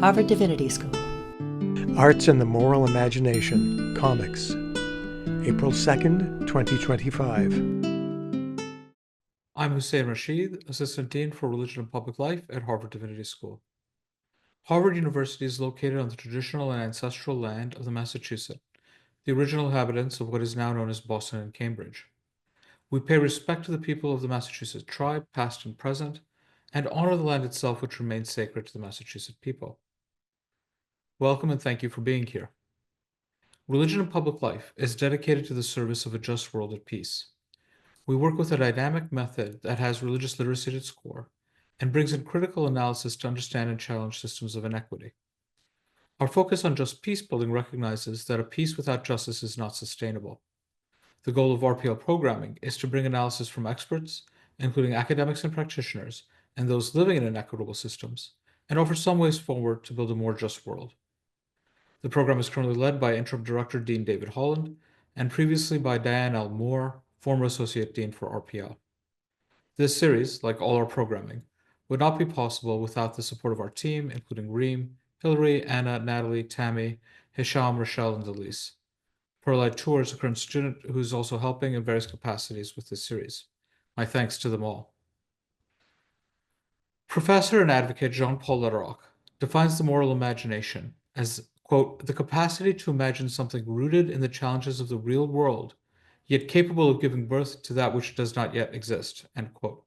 Harvard Divinity School. Arts and the Moral Imagination, Comics, April 2nd, 2025. I'm Hussein Rashid, Assistant Dean for Religion and Public Life at Harvard Divinity School. Harvard University is located on the traditional and ancestral land of the Massachusetts, the original inhabitants of what is now known as Boston and Cambridge. We pay respect to the people of the Massachusetts tribe, past and present, and honor the land itself, which remains sacred to the Massachusetts people. Welcome and thank you for being here. Religion and Public Life is dedicated to the service of a just world at peace. We work with a dynamic method that has religious literacy at its core and brings in critical analysis to understand and challenge systems of inequity. Our focus on just peace building recognizes that a peace without justice is not sustainable. The goal of RPL programming is to bring analysis from experts, including academics and practitioners, and those living in inequitable systems, and offer some ways forward to build a more just world. The program is currently led by Interim Director Dean David Holland, and previously by Diane L. Moore, former Associate Dean for RPL. This series, like all our programming, would not be possible without the support of our team, including Reem, Hillary, Anna, Natalie, Tammy, Hisham, Rochelle, and Elise. Perlite Tour is a current student who is also helping in various capacities with this series. My thanks to them all. Professor and advocate Jean-Paul Laroque defines the moral imagination as, quote, the capacity to imagine something rooted in the challenges of the real world, yet capable of giving birth to that which does not yet exist, end quote.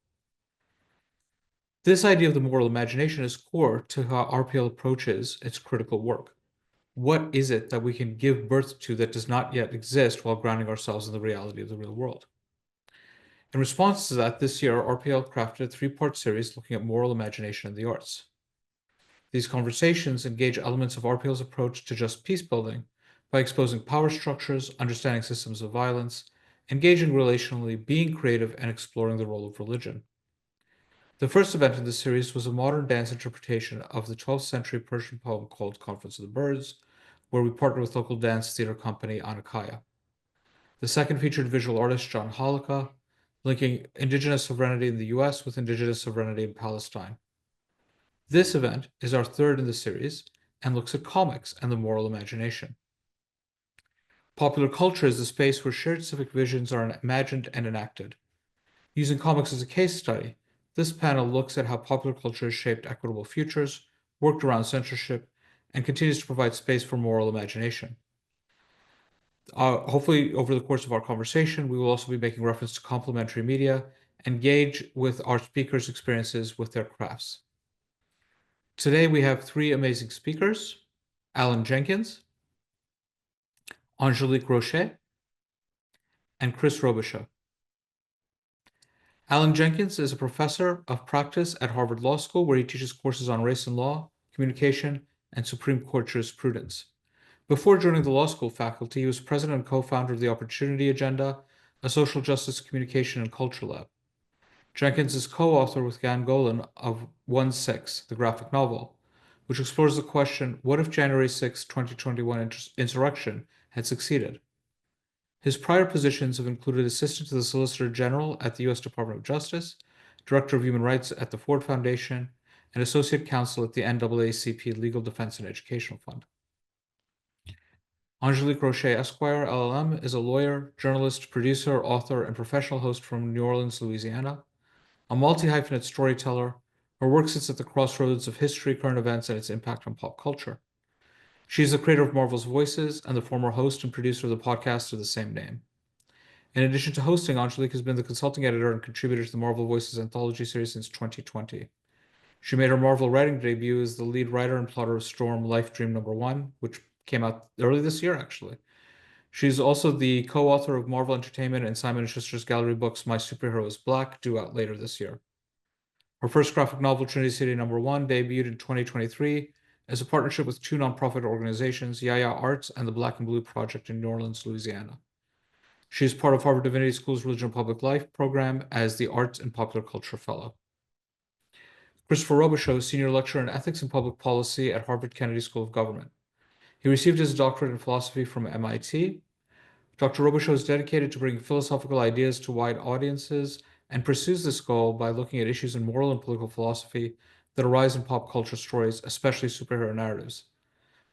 This idea of the moral imagination is core to how RPL approaches its critical work. What is it that we can give birth to that does not yet exist while grounding ourselves in the reality of the real world? In response to that, this year, RPL crafted a three-part series looking at moral imagination in the arts. These conversations engage elements of RPL's approach to just peace building by exposing power structures, understanding systems of violence, engaging relationally, being creative, and exploring the role of religion. The first event in this series was a modern dance interpretation of the 12th century Persian poem called Conference of the Birds, where we partnered with local dance theater company Anakaya. The second featured visual artist John Halaka, linking indigenous sovereignty in the US with indigenous sovereignty in Palestine. This event is our third in the series and looks at comics and the moral imagination. Popular culture is the space where shared civic visions are imagined and enacted. Using comics as a case study, this panel looks at how popular culture has shaped equitable futures, worked around censorship, and continues to provide space for moral imagination. Hopefully, over the course of our conversation, we will also be making reference to complementary media, engage with our speakers' experiences with their crafts. Today, we have three amazing speakers, Alan Jenkins, Angélique Roché, and Chris Robichaud. Alan Jenkins is a professor of practice at Harvard Law School, where he teaches courses on race and law, communication, and Supreme Court jurisprudence. Before joining the law school faculty, he was president and co-founder of the Opportunity Agenda, a social justice communication and culture lab. Jenkins is co-author with Gan Golan of 1/6, the graphic novel, which explores the question, what if January 6, 2021 insurrection had succeeded? His prior positions have included assistant to the Solicitor General at the U.S. Department of Justice, Director of Human Rights at the Ford Foundation, and Associate Counsel at the NAACP Legal Defense and Educational Fund. Angélique Roché Esquire, LLM, is a lawyer, journalist, producer, author, and professional host from New Orleans, Louisiana. A multi-hyphenate storyteller, her work sits at the crossroads of history, current events, and its impact on pop culture. She is the creator of Marvel's Voices and the former host and producer of the podcast of the same name. In addition to hosting, Angélique has been the consulting editor and contributor to the Marvel Voices anthology series since 2020. She made her Marvel writing debut as the lead writer and plotter of Storm Life Dream #1, which came out early this year, actually. She's also the co-author of Marvel Entertainment and Simon & Schuster's gallery books My Superhero is Black, due out later this year. Her first graphic novel, Trinity City #1, debuted in 2023 as a partnership with two nonprofit organizations, Yaya Arts and the Black and Blue Project in New Orleans, Louisiana. She is part of Harvard Divinity School's Religion and Public Life program as the Arts and Popular Culture Fellow. Christopher Robichaud, Senior Lecturer in Ethics and Public Policy at Harvard Kennedy School of Government. He received his doctorate in philosophy from MIT. Dr. Robichaud is dedicated to bringing philosophical ideas to wide audiences and pursues this goal by looking at issues in moral and political philosophy that arise in pop culture stories, especially superhero narratives.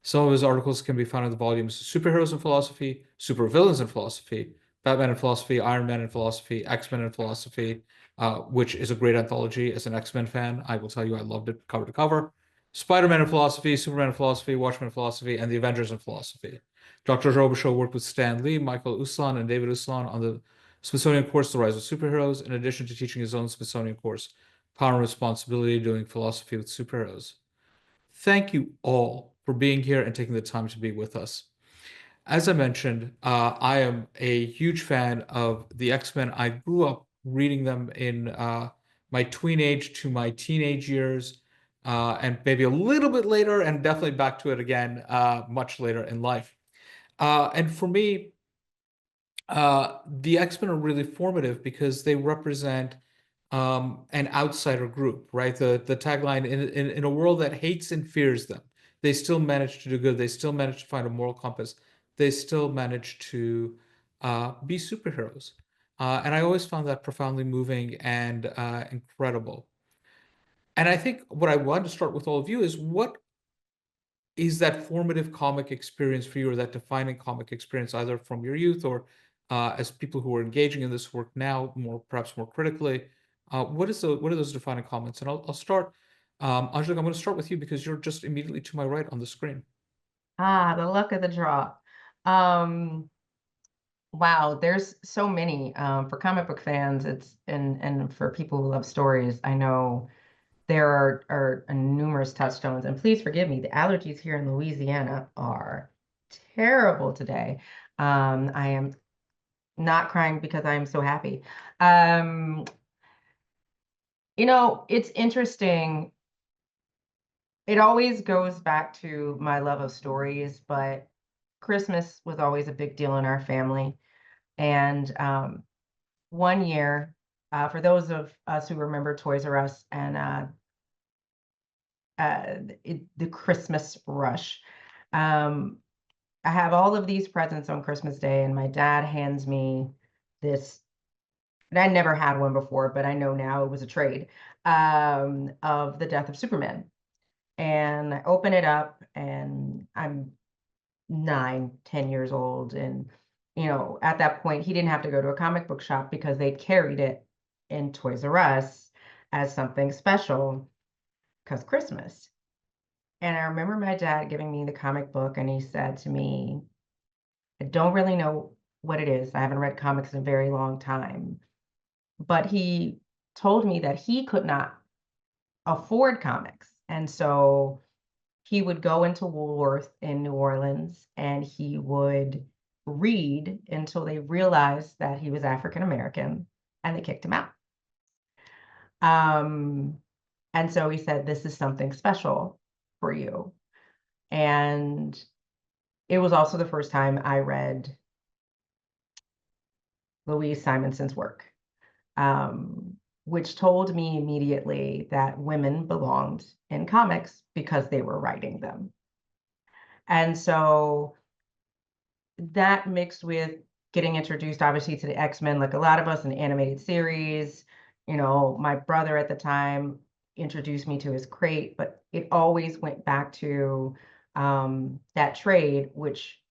Some of his articles can be found in the volumes Superheroes in Philosophy, Supervillains in Philosophy, Batman in Philosophy, Iron Man in Philosophy, X-Men in Philosophy, which is a great anthology. As an X-Men fan, I will tell you I loved it cover to cover. Spider-Man in Philosophy, Superman in Philosophy, Watchmen in Philosophy, and The Avengers in Philosophy. Dr. Robichaud worked with Stan Lee, Michael Uslan, and David Uslan on the Smithsonian course The Rise of Superheroes, in addition to teaching his own Smithsonian course, Power and Responsibility, doing philosophy with superheroes. Thank you all for being here and taking the time to be with us. As I mentioned, I am a huge fan of the X-Men. I grew up reading them in my tweenage to my teenage years, and maybe a little bit later, and definitely back to it again much later in life. And for me, the X-Men are really formative because they represent an outsider group, right? The tagline in a world that hates and fears them, they still manage to do good. They still manage to find a moral compass. They still manage to be superheroes. And I always found that profoundly moving and incredible. And I think what I wanted to start with all of you is what is that formative comic experience for you, or that defining comic experience, either from your youth or as people who are engaging in this work now, perhaps more critically? What are those defining comments? And I'll start. Angélique, I'm going to start with you because you're just immediately to my right on the screen. Ah, the luck of the draw. Um, wow, there's so many. For comic book fans, and for people who love stories, I know there are numerous touchstones. And please forgive me, the allergies here in Louisiana are terrible today. I am not crying because I am so happy. Um, it's interesting. It always goes back to my love of stories, but Christmas was always a big deal in our family. And one year, for those of us who remember Toys R Us and the Christmas rush, um, I have all of these presents on Christmas Day, and my dad hands me this. And I never had one before, but I know now it was a trade of the death of Superman. And I open it up, and I'm 9, 10 years old. And, at that point, he didn't have to go to a comic book shop because they carried it in Toys R Us as something special because Christmas. And I remember my dad giving me the comic book, and he said to me, I don't really know what it is. I haven't read comics in a very long time. But he told me that he could not afford comics. And so he would go into Woolworth in New Orleans, and he would read until they realized that he was African American, and they kicked him out. And so he said, this is something special for you. And it was also the first time I read Louise Simonson's work, which told me immediately that women belonged in comics because they were writing them. And so that mixed with getting introduced, obviously, to the X-Men, like a lot of us, in the animated series. My brother at the time introduced me to his crate, but it always went back to that trade, which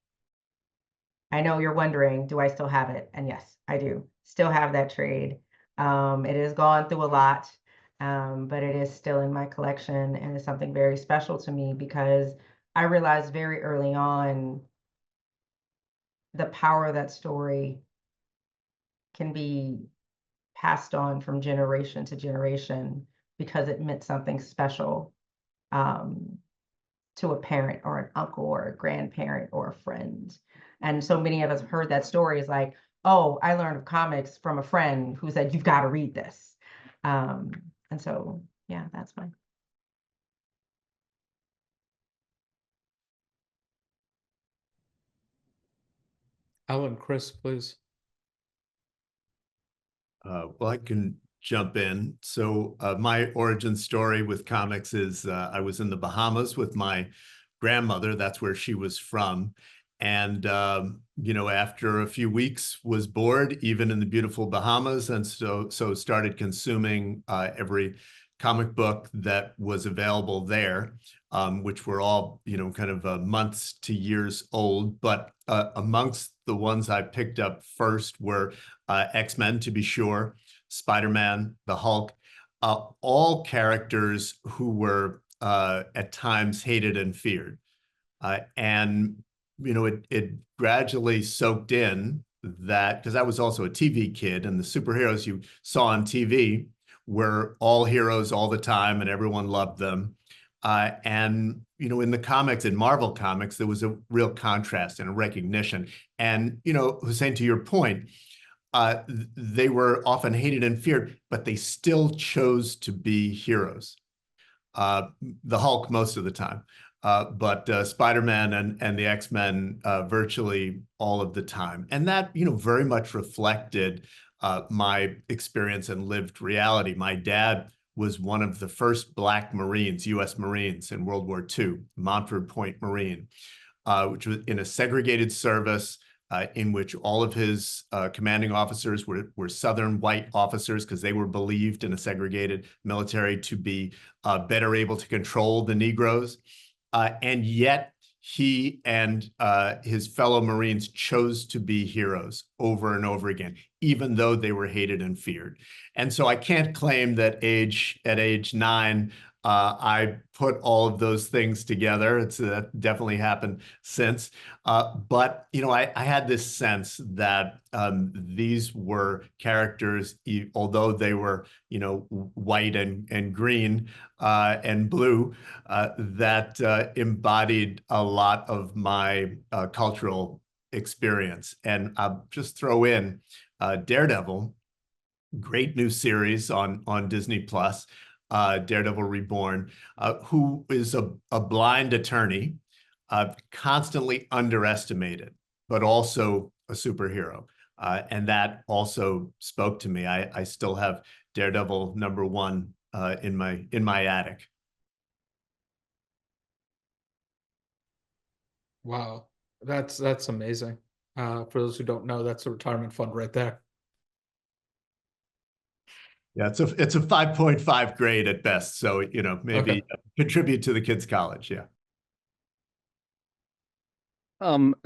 I know you're wondering, do I still have it? And yes, I do still have that trade. It has gone through a lot, but it is still in my collection, and it's something very special to me because I realized very early on the power of that story can be passed on from generation to generation because it meant something special to a parent or an uncle or a grandparent or a friend. And so many of us heard that story is like, oh, I learned of comics from a friend who said, you've got to read this. And so, yeah, that's fine. Alan, Chris, please. Well, I can jump in. So my origin story with comics is I was in the Bahamas with my grandmother. That's where she was from. And, after a few weeks was bored, even in the beautiful Bahamas, and so started consuming every comic book that was available there, which were all, kind of months to years old. But amongst the ones I picked up first were X-Men, to be sure, Spider-Man, the Hulk, all characters who were at times hated and feared. And it gradually soaked in that, because I was also a TV kid, and the superheroes you saw on TV were all heroes all the time, and everyone loved them. And in the comics, in Marvel Comics, there was a real contrast and a recognition. And Hussein, to your point, they were often hated and feared, but they still chose to be heroes. The Hulk most of the time. But Spider-Man and the X-Men virtually all of the time. And that, very much reflected my experience and lived reality. My dad was one of the first Black Marines, U.S. Marines in World War II, Montford Point Marine, which was in a segregated service in which all of his commanding officers were Southern white officers, because they were believed in a segregated military to be better able to control the Negroes. And yet he and his fellow Marines chose to be heroes over and over again, even though they were hated and feared. And so I can't claim that at age 9, I put all of those things together. That definitely happened since. But, I had this sense that these were characters, although they were, white and green and blue, that embodied a lot of my cultural experience. And I'll just throw in Daredevil, great new series on Disney Plus. Daredevil Reborn, who is a blind attorney, constantly underestimated, but also a superhero. And that also spoke to me. I still have Daredevil #1 in my attic. Wow, that's amazing. For those who don't know, that's a retirement fund right there. Yeah, it's a 5.5 grade at best. So, maybe Okay. Contribute to the kids' college. Yeah. I'm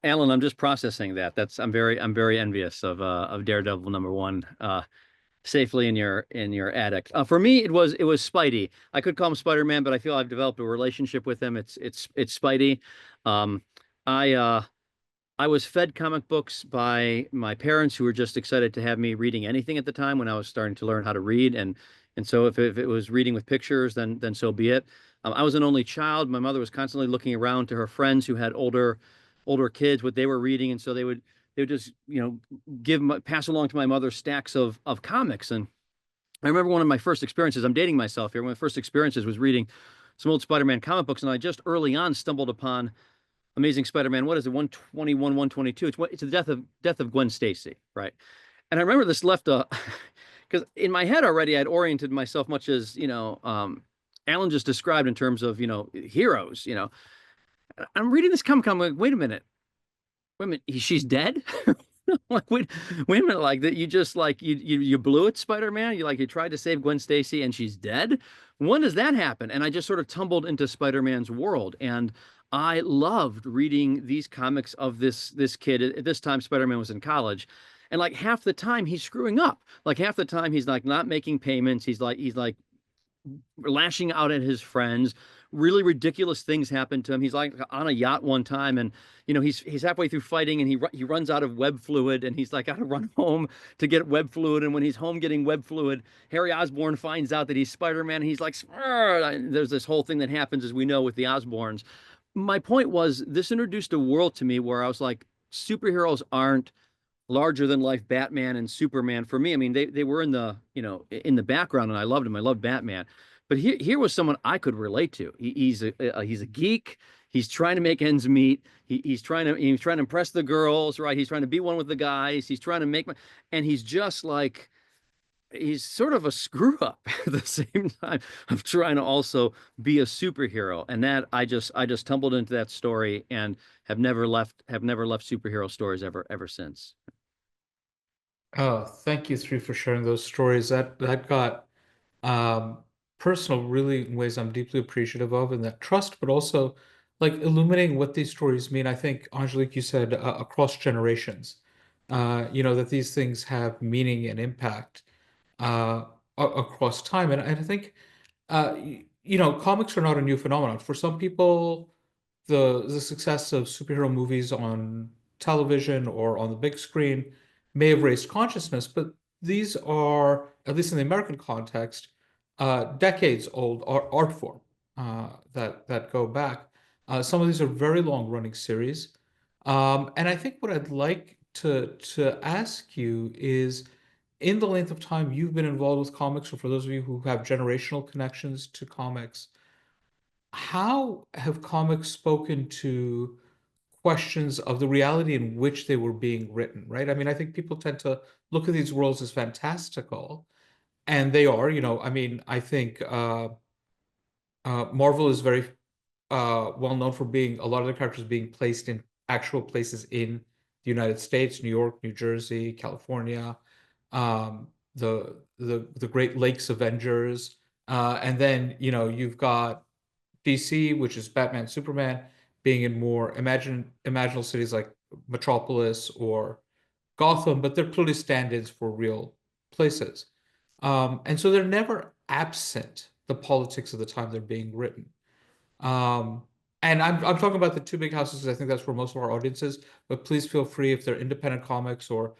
Alan. I'm just processing that. I'm very envious of Daredevil #1 safely in your attic. For me, it was Spidey. I could call him Spider-Man, but I feel I've developed a relationship with him. It's Spidey. I I was fed comic books by my parents, who were just excited to have me reading anything at the time when I was starting to learn how to read. And so if it was reading with pictures, then so be it. I was an only child. My mother was constantly looking around to her friends who had older kids, what they were reading, and so they would just pass along to my mother stacks of comics. And I remember one of my first experiences. I'm dating myself here. One of my first experiences was reading some old Spider-Man comic books, and I just early on stumbled upon Amazing Spider-Man. What is it? 121, 122. It's the death of Gwen Stacy, right? And I remember this left a because in my head already I'd oriented myself much as Alan just described in terms of heroes. I'm reading this comic. I'm like, wait a minute, she's dead. Like, wait a minute, like that you just like you blew it, Spider-Man. You tried to save Gwen Stacy and she's dead. When does that happen? And I just sort of tumbled into Spider-Man's world, and I loved reading these comics of this kid. At this time, Spider-Man was in college, and like half the time he's screwing up. Like half the time he's like not making payments. He's like lashing out at his friends. Really ridiculous things happen to him. He's like on a yacht one time, and he's halfway through fighting, and he runs out of web fluid, and he's like got to run home to get web fluid. And when he's home getting web fluid, Harry Osborn finds out that he's Spider-Man, and he's like, there's this whole thing that happens, as we know, with the Osborns. My point was, this introduced a world to me where I was like, superheroes aren't larger than life Batman and Superman for me. I mean, they were in the background, and I loved them. I loved Batman. But here was someone I could relate to. He's a geek. He's trying to make ends meet. He's trying to impress the girls, right? He's trying to be one with the guys. He's trying to and he's just like, he's sort of a screw up at the same time of trying to also be a superhero. And that I just tumbled into that story and have never left superhero stories ever since. Oh, thank you three for sharing those stories. That got personal, really in ways I'm deeply appreciative of, and that trust, but also like illuminating what these stories mean. I think, Angélique, you said across generations, that these things have meaning and impact across time. And I think, comics are not a new phenomenon. For some people, the success of superhero movies on television or on the big screen may have raised consciousness, but these are, at least in the American context, decades old art form that go back. Some of these are very long running series. And I think what I'd like to ask you is, in the length of time you've been involved with comics, or for those of you who have generational connections to comics, how have comics spoken to questions of the reality in which they were being written, right? I mean, I think people tend to look at these worlds as fantastical, and they are, I think Marvel is very well known for being a lot of the characters being placed in actual places in the United States, New York, New Jersey, California, the Great Lakes Avengers, and then you've got DC, which is Batman, Superman, being in more imaginal cities like Metropolis or Gotham, but they're clearly stand-ins for real places. And so they're never absent the politics of the time they're being written. Um, and I'm talking about the two big houses because I think that's where most of our audience is. But please feel free, if they're independent comics or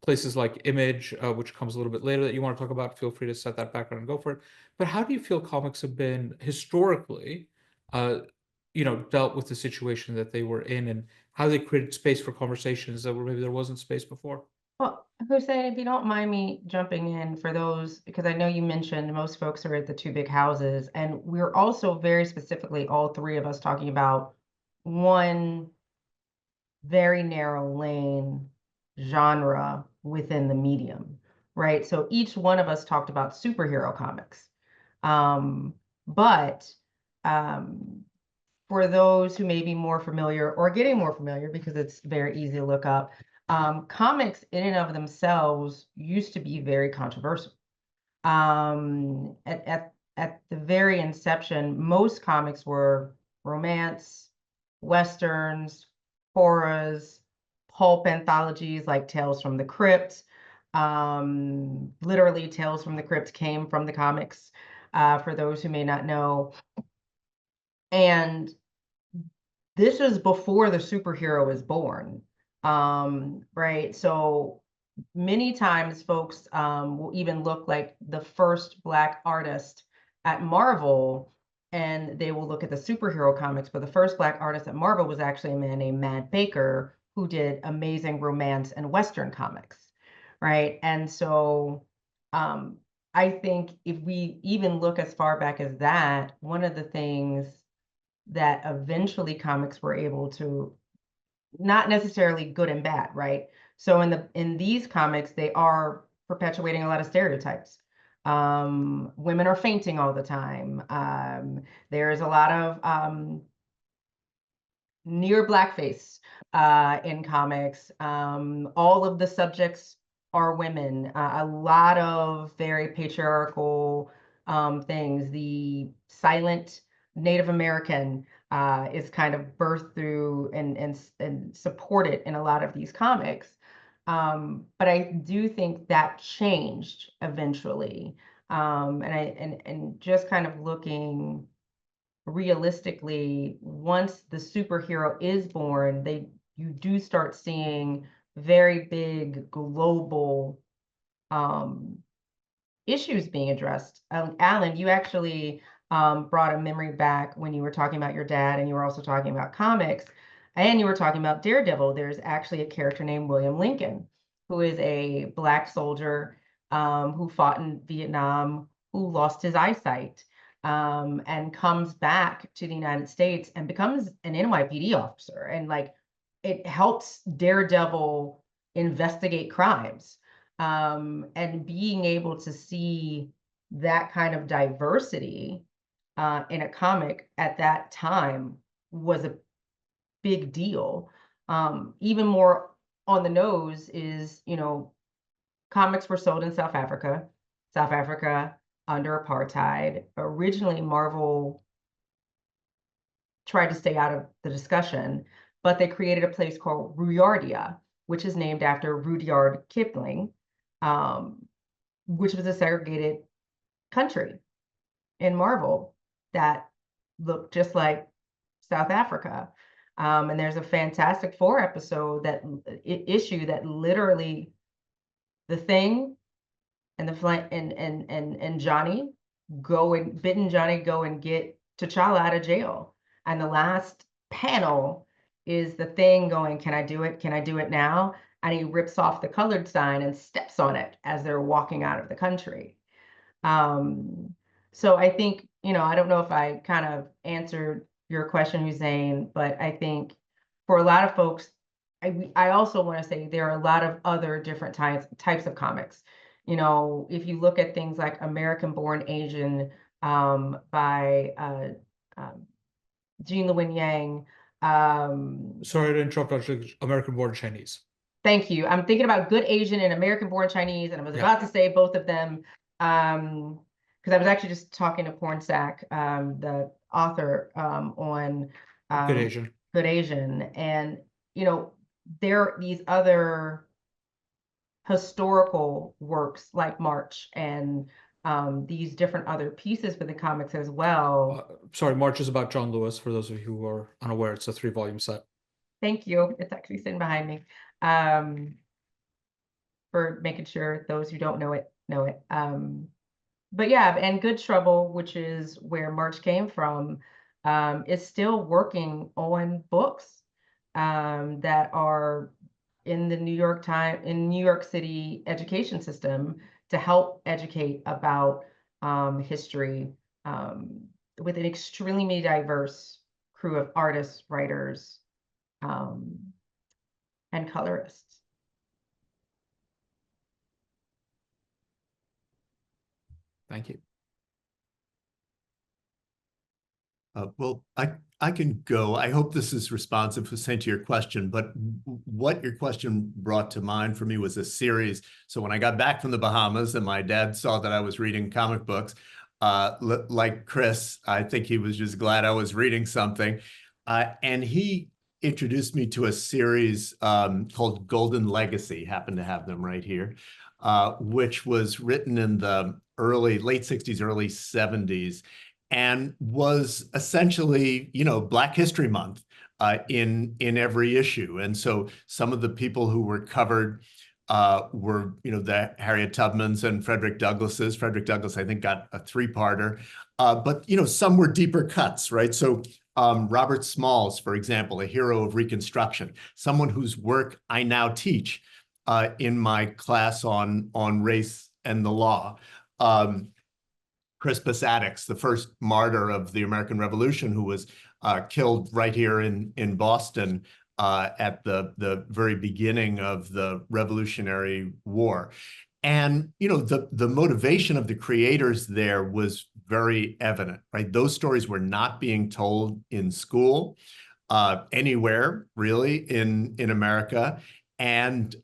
places like Image, which comes a little bit later, that you want to talk about, feel free to set that background and go for it. But how do you feel comics have been historically, dealt with the situation that they were in, and how they created space for conversations that were maybe there wasn't space before? Well, Hussein, if you don't mind me jumping in for those, because I know you mentioned most folks are at the two big houses, and we're also very specifically, all three of us, talking about one very narrow lane genre within the medium, right? So each one of us talked about superhero comics. But for those who may be more familiar or getting more familiar, because it's very easy to look up, comics in and of themselves used to be very controversial. At the very inception, most comics were romance, westerns, horrors, pulp anthologies like Tales from the Crypt. Literally, Tales from the Crypt came from the comics, for those who may not know. And this is before the superhero is born, right? So many times folks will even look like the first Black artist at Marvel, and they will look at the superhero comics, but the first Black artist at Marvel was actually a man named Matt Baker, who did amazing romance and Western comics, right? And so I think if we even look as far back as that, one of the things that eventually comics were able to, not necessarily good and bad, right? So in these comics, they are perpetuating a lot of stereotypes. Women are fainting all the time. There's a lot of near blackface in comics. All of the subjects are women. A lot of very patriarchal things. The silent Native American is kind of birthed through and supported in a lot of these comics. But I do think that changed eventually. And just kind of looking realistically, once the superhero is born, you do start seeing very big global issues being addressed. Alan, you actually brought a memory back when you were talking about your dad, and you were also talking about comics, and you were talking about Daredevil. There's actually a character named William Lincoln, who is a Black soldier who fought in Vietnam, who lost his eyesight, and comes back to the United States and becomes an NYPD officer. And like, it helps Daredevil investigate crimes. And being able to see that kind of diversity in a comic at that time was a big deal. Even more on the nose is, comics were sold in South Africa. South Africa under apartheid. Originally, Marvel tried to stay out of the discussion, but they created a place called Ruyardia, which is named after Rudyard Kipling, which was a segregated country in Marvel that looked just like South Africa. And there's a Fantastic Four episode that issue that literally the Thing and the flank and Johnny bitten Johnny go and get T'Challa out of jail. And the last panel is the Thing going, "Can I do it? Can I do it now?" And he rips off the colored sign and steps on it as they're walking out of the country. So I think, I don't know if I kind of answered your question, Hussein, but I think for a lot of folks, I also want to say there are a lot of other different types of comics. If you look at things like American Born Asian by Jean Lewin Yang. Sorry to interrupt, American Born Chinese. Thank you. I'm thinking about Good Asian and American Born Chinese, and I was about to say both of them because I was actually just talking to Pornsack, the author, on Good Asian. Good Asian, and there are these other historical works like March and these different other pieces for the comics as well. Sorry, March is about John Lewis. For those of you who are unaware, it's a 3-volume set. Thank you. It's actually sitting behind me. For making sure those who don't know it know it. But yeah, and Good Trouble, which is where March came from, is still working on books that are in the New York City education system to help educate about history with an extremely diverse crew of artists, writers, and colorists. Thank you. Well, I can go. I hope this is responsive, Hussein, to your question, but what your question brought to mind for me was a series. So when I got back from the Bahamas and my dad saw that I was reading comic books, like Chris, I think he was just glad I was reading something. And he introduced me to a series called Golden Legacy, happen to have them right here, which was written in the late 60s, early 70s, and was essentially, Black History Month in every issue. And so some of the people who were covered were, the Harriet Tubmans and Frederick Douglasses. Frederick Douglass, I think, got a 3-parter. But, some were deeper cuts, right? So Robert Smalls, for example, a hero of Reconstruction, someone whose work I now teach in my class on race and the law. Crispus Attucks, the first martyr of the American Revolution, who was killed right here in Boston at the very beginning of the Revolutionary War. And, the motivation of the creators there was very evident, right? Those stories were not being told in school, anywhere really in America. And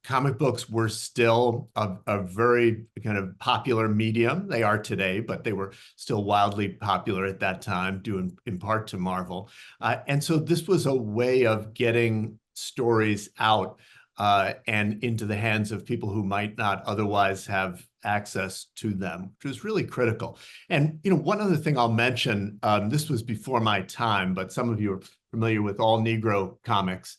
comic books were still a very kind of popular medium. They are today, but they were still wildly popular at that time, due in part to Marvel. And so this was a way of getting stories out and into the hands of people who might not otherwise have access to them, which was really critical. And, one other thing I'll mention, this was before my time, but some of you are familiar with all Negro comics.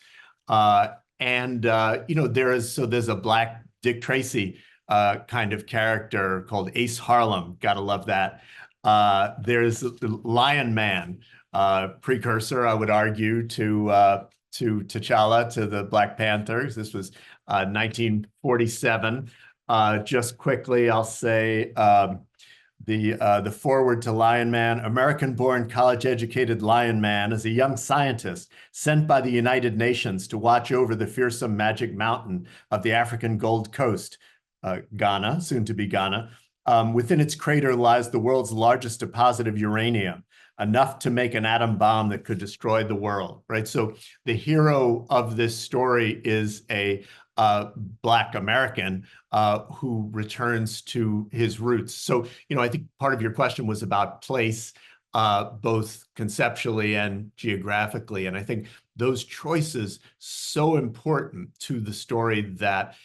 There's a Black Dick Tracy kind of character called Ace Harlem. Gotta love that. There's the Lion Man, precursor, I would argue, to T'Challa, to the Black Panthers. This was 1947. Just quickly, I'll say the foreword to Lion Man: American-born, college-educated Lion Man is a young scientist sent by the United Nations to watch over the fearsome Magic Mountain of the African Gold Coast, Ghana, soon to be Ghana. Within its crater lies the world's largest deposit of uranium. enough to make an atom bomb that could destroy the world, right? So the hero of this story is a Black American who returns to his roots. So, I think part of your question was about place, both conceptually and geographically. And I think those choices so important to the story that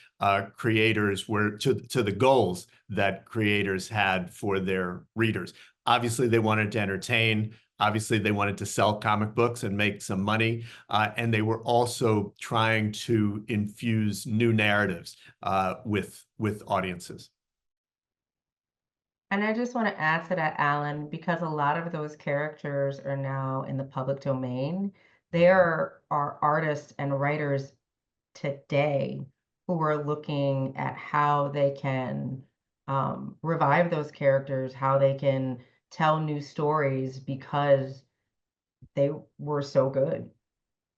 creators were, to the goals that creators had for their readers. Obviously, they wanted to entertain. Obviously, they wanted to sell comic books and make some money. And they were also trying to infuse new narratives with audiences. And I just want to add to that, Alan, because a lot of those characters are now in the public domain. There are artists and writers today who are looking at how they can revive those characters, how they can tell new stories because they were so good.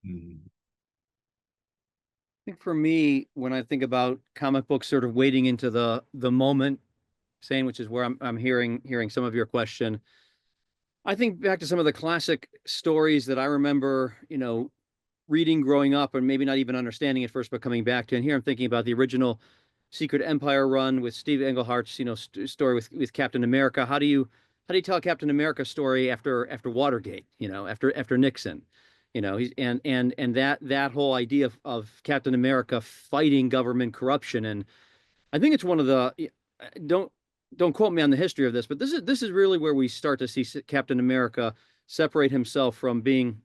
Mm. I think for me, when I think about comic books sort of wading into the moment, saying, which is where I'm hearing some of your question. I think back to some of the classic stories that I remember, reading growing up, and maybe not even understanding at first, but coming back to. And here I'm thinking about the original Secret Empire run with Steve Englehart's, story with Captain America. How do you tell a Captain America story after Watergate? After Nixon. He's and that whole idea of Captain America fighting government corruption. And I think it's one of the don't quote me on the history of this, but this is really where we start to see Captain America separate himself from being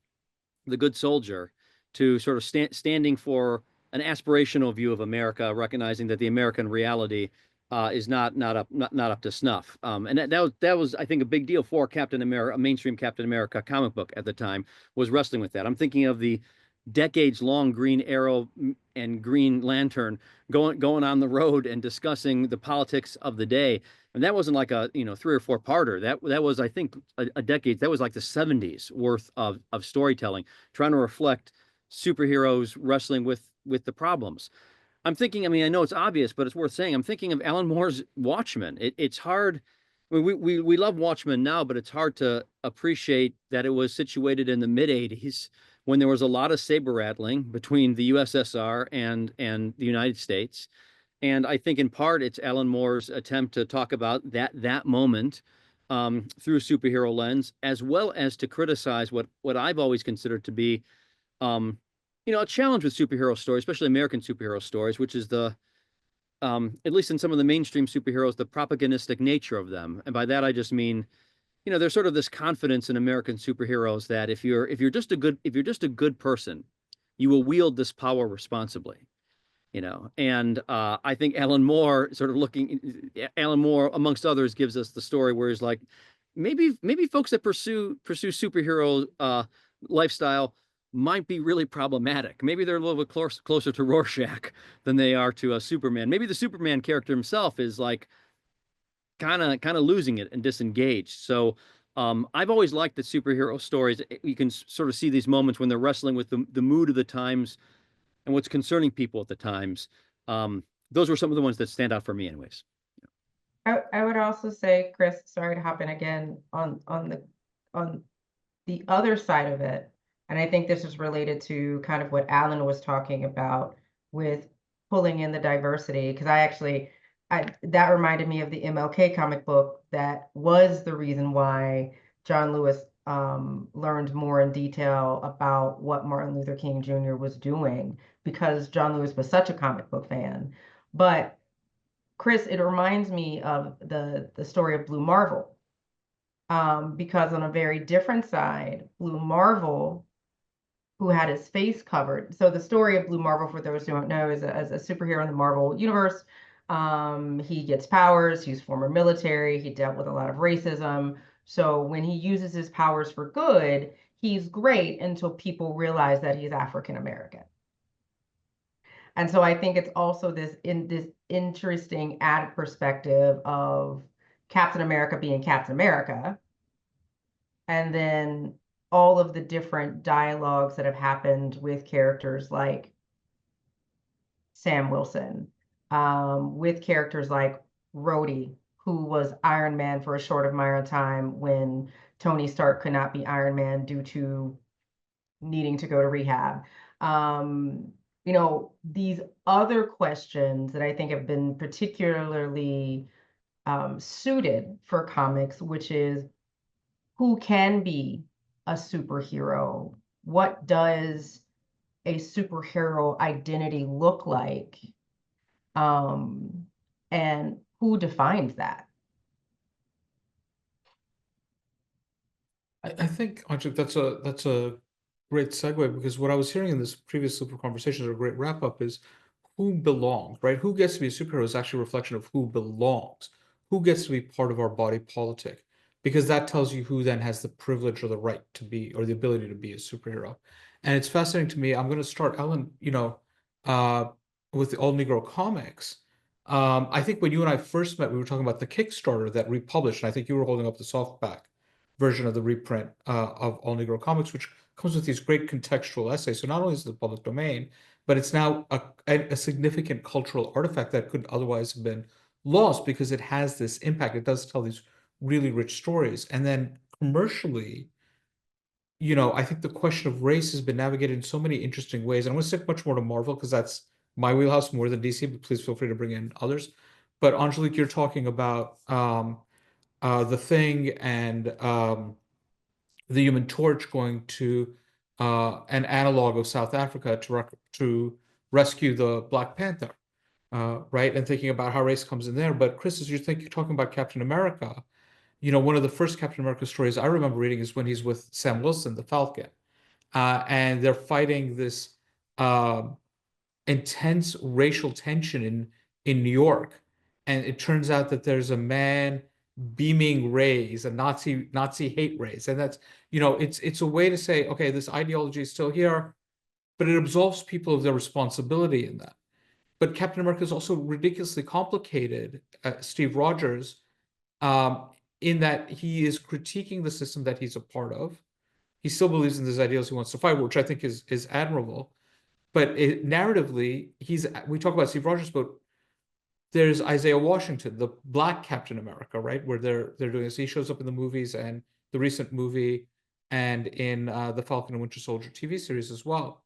the good soldier to sort of standing for an aspirational view of America, recognizing that the American reality is not up to snuff. And that was I think a big deal for Captain America, a mainstream Captain America comic book at the time, was wrestling with that. I'm thinking of the decades-long Green Arrow and Green Lantern going on the road and discussing the politics of the day. And that wasn't like a 3 or 4 parter. That was, I think, a decade. That was like the 70s worth of storytelling, trying to reflect superheroes wrestling with the problems. I'm thinking, I mean, I know it's obvious, but it's worth saying. I'm thinking of Alan Moore's Watchmen. It's hard. I mean, we love Watchmen now, but it's hard to appreciate that it was situated in the mid 80s when there was a lot of saber rattling between the USSR and the United States. And I think in part it's Alan Moore's attempt to talk about that moment through a superhero lens, as well as to criticize what I've always considered to be a challenge with superhero stories, especially American superhero stories, which is at least in some of the mainstream superheroes, the propagandistic nature of them. And by that I just mean, there's sort of this confidence in American superheroes that if you're just a good person, you will wield this power responsibly. And I think Alan Moore amongst others gives us the story where he's like, maybe folks that pursue superhero lifestyle might be really problematic. Maybe they're a little bit closer to Rorschach than they are to Superman. Maybe the Superman character himself is like kind of losing it and disengaged. So I've always liked the superhero stories. You can sort of see these moments when they're wrestling with the mood of the times and what's concerning people at the times. Those were some of the ones that stand out for me anyways. I would also say, Chris, sorry to hop in again on the other side of it. And I think this is related to kind of what Alan was talking about with pulling in the diversity, because that reminded me of the MLK comic book that was the reason why John Lewis learned more in detail about what Martin Luther King Jr. was doing, because John Lewis was such a comic book fan. But Chris, it reminds me of the story of Blue Marvel, because on a very different side, Blue Marvel, who had his face covered. So the story of Blue Marvel, for those who don't know, is as a superhero in the Marvel universe. He gets powers. He's former military. He dealt with a lot of racism. So when he uses his powers for good, he's great until people realize that he's African American. And so I think it's also this interesting added perspective of Captain America being Captain America, and then all of the different dialogues that have happened with characters like Sam Wilson, with characters like Rhodey, who was Iron Man for a short amount of time when Tony Stark could not be Iron Man due to needing to go to rehab. You know, these other questions that I think have been particularly suited for comics, which is who can be a superhero? What does a superhero identity look like? And who defines that? I think, Angélique, that's a great segue, because what I was hearing in this previous super conversation, or a great wrap up, is who belongs, right? Who gets to be a superhero is actually a reflection of who belongs, who gets to be part of our body politic, because that tells you who then has the privilege or the right to be, or the ability to be a superhero. And it's fascinating to me. I'm going to start, Ellen, with the all Negro comics. I think when you and I first met, we were talking about the Kickstarter that republished, and I think you were holding up the softback version of the reprint of All Negro Comics, which comes with these great contextual essays. So not only is it the public domain, but it's now a significant cultural artifact that could otherwise have been lost because it has this impact. It does tell these really rich stories. And then commercially, I think the question of race has been navigated in so many interesting ways. And I'm going to stick much more to Marvel because that's my wheelhouse more than DC, but please feel free to bring in others. But Angélique, you're talking about The Thing and the Human Torch going to an analog of South Africa to rescue the Black Panther, right? And thinking about how race comes in there. But Chris, as you're talking about Captain America, one of the first Captain America stories I remember reading is when he's with Sam Wilson, the Falcon, and they're fighting this intense racial tension in New York, and it turns out that there's a man beaming rays, a Nazi hate rays, and that's it's a way to say, okay, this ideology is still here, but it absolves people of their responsibility in that. But Captain America is also ridiculously complicated, Steve Rogers, in that he is critiquing the system that he's a part of. He still believes in these ideals he wants to fight, which I think is admirable. But narratively, we talk about Steve Rogers, but there's Isaiah Washington, the Black Captain America, right? Where they're doing this. He shows up in the movies and the recent movie, and in the Falcon and Winter Soldier TV series as well.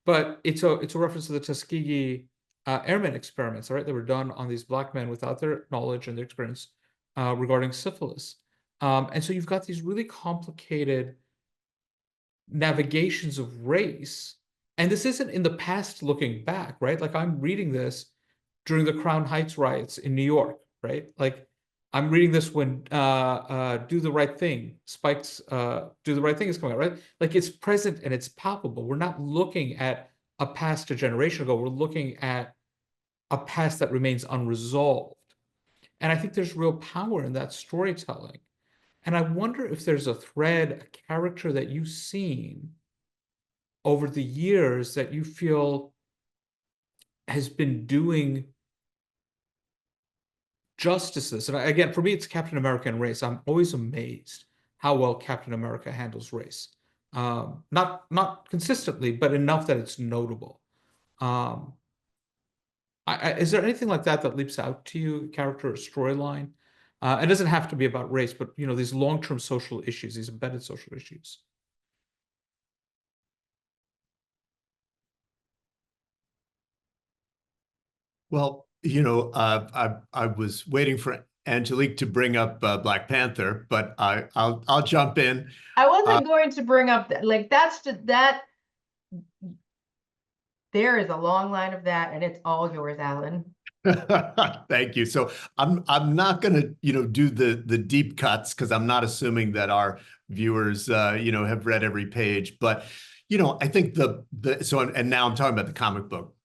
But it's a reference to the Tuskegee airmen experiments, right? That were done on these Black men without their knowledge and their experience regarding syphilis. And so you've got these really complicated navigations of race. And this isn't in the past looking back, right? Like I'm reading this during the Crown Heights riots in New York, right? Like I'm reading this when Do the Right Thing, Spike's Do the Right Thing is coming out, right? Like it's present and it's palpable. We're not looking at a past a generation ago. We're looking at a past that remains unresolved. And I think there's real power in that storytelling. And I wonder if there's a thread, a character that you've seen over the years that you feel has been doing justices. And again, for me, it's Captain America and race. I'm always amazed how well Captain America handles race. Not consistently, but enough that it's notable. Is there anything like that leaps out to you, character or storyline? It doesn't have to be about race, but these long-term social issues, these embedded social issues. Well, I was waiting for Angélique to bring up Black Panther, but I'll jump in. I wasn't going to bring up that. Like that. There is a long line of that, and it's all yours, Alan. Thank you. So I'm not going to do the deep cuts because I'm not assuming that our viewers have read every page. But I think and now I'm talking about the comic book,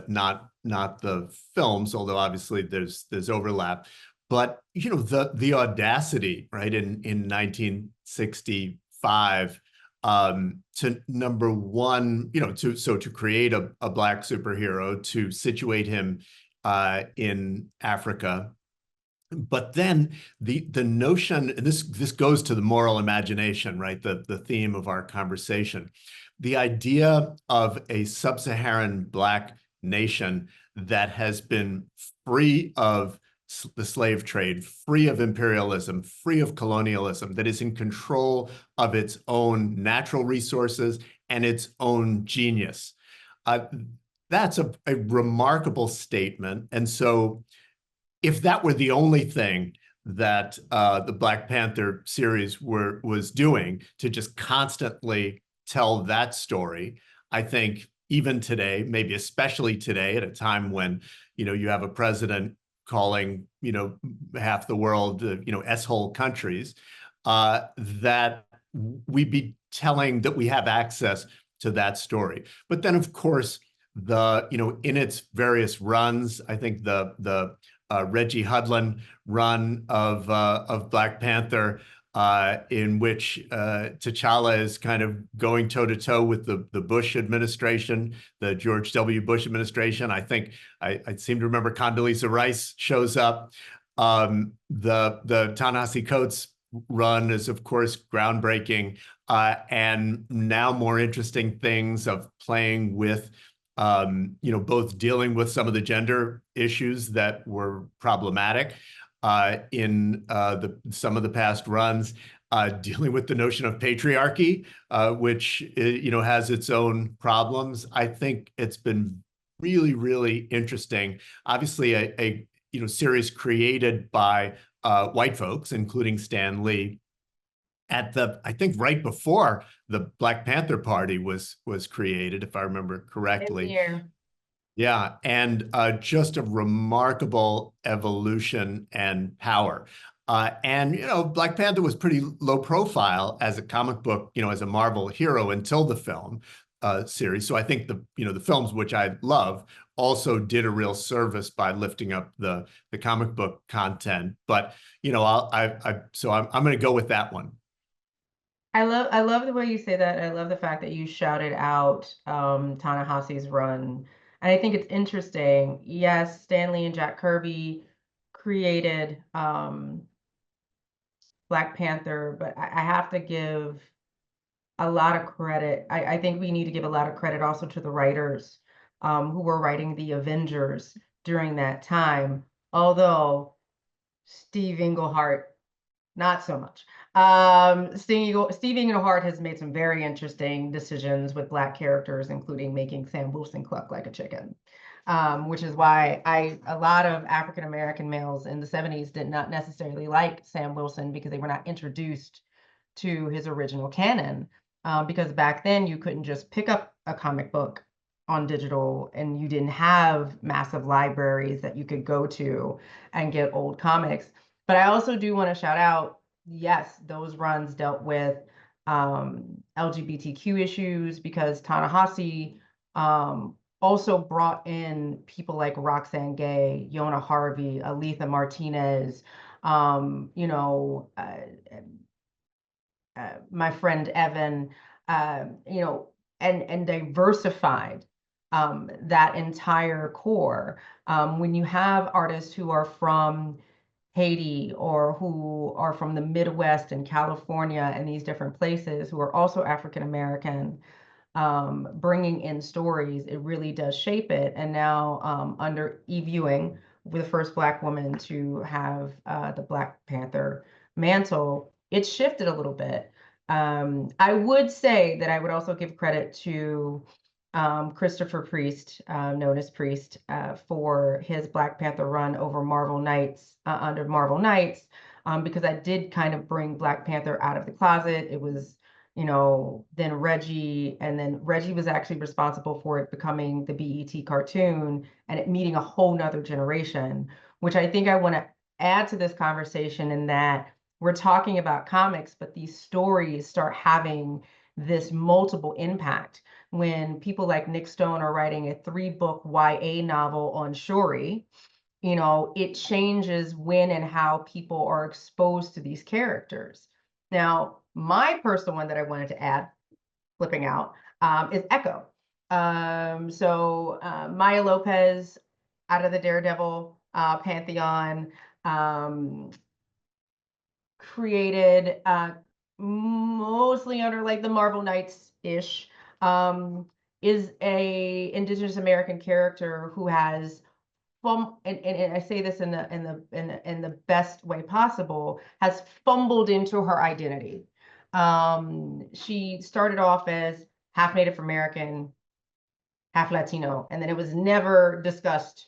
not the films, although obviously there's overlap. But the audacity, right, in 1965. To number one, to create a Black superhero, to situate him in Africa. But then the notion, and this goes to the moral imagination, right? The theme of our conversation, the idea of a sub-Saharan Black nation that has been free of the slave trade, free of imperialism, free of colonialism, that is in control of its own natural resources and its own genius. That's a remarkable statement. And so if that were the only thing that the Black Panther series was doing, to just constantly tell that story, I think even today, maybe especially today, at a time when, you have a president calling, half the world, S-hole countries, that we'd be telling that we have access to that story. But then, of course, in its various runs, I think the Reggie Hudlin run of Black Panther, in which T'Challa is kind of going toe-to-toe with the Bush administration, the George W. Bush administration. I think I seem to remember Condoleezza Rice shows up. The Ta-Nehisi Coates run is, of course, groundbreaking, and now more interesting things of playing with both dealing with some of the gender issues that were problematic in some of the past runs, dealing with the notion of patriarchy, which has its own problems. I think it's been really, really interesting. Obviously, a series created by white folks, including Stan Lee, I think right before the Black Panther Party was created, if I remember correctly. Yeah, and just a remarkable evolution and power. And Black Panther was pretty low profile as a comic book, as a Marvel hero until the film series. So I think the films, which I love, also did a real service by lifting up the comic book content. But so I'm going to go with that one. I love the way you say that. I love the fact that you shouted out Ta-Nehisi's run. And I think it's interesting. Yes, Stan Lee and Jack Kirby created Black Panther, but I have to give a lot of credit. I think we need to give a lot of credit also to the writers who were writing the Avengers during that time. Although Steve Englehart, not so much. Steve Englehart has made some very interesting decisions with Black characters, including making Sam Wilson cluck like a chicken, which is why a lot of African-American males in the 70s did not necessarily like Sam Wilson, because they were not introduced to his original canon, because back then you couldn't just pick up a comic book on digital, and you didn't have massive libraries that you could go to and get old comics. But I also do want to shout out, yes, those runs dealt with LGBTQ issues, because Ta-Nehisi also brought in people like Roxane Gay, Yona Harvey, Aletha Martinez, my friend Evan, and diversified that entire core. When you have artists who are from Haiti or who are from the Midwest and California and these different places who are also African American, bringing in stories, it really does shape it. And now under Eve Ewing, we're the first Black woman to have the Black Panther mantle, it's shifted a little bit. I would say that I would also give credit to Christopher Priest, known as Priest, for his Black Panther run over Marvel Knights, under Marvel Knights, because I did kind of bring Black Panther out of the closet. It was, then Reggie, and then Reggie was actually responsible for it becoming the BET cartoon and it meeting a whole nother generation, which I think I want to add to this conversation, in that we're talking about comics, but these stories start having this multiple impact. When people like Nick Stone are writing a 3-book YA novel on Shuri, it changes when and how people are exposed to these characters. Now, my personal one that I wanted to add, flipping out, is Echo. So Maya Lopez, out of the Daredevil pantheon, created mostly under like the Marvel Knights-ish, is a Indigenous American character who has and I say this in the best way possible, has fumbled into her identity. She started off as half Native American, half Latino, and then it was never discussed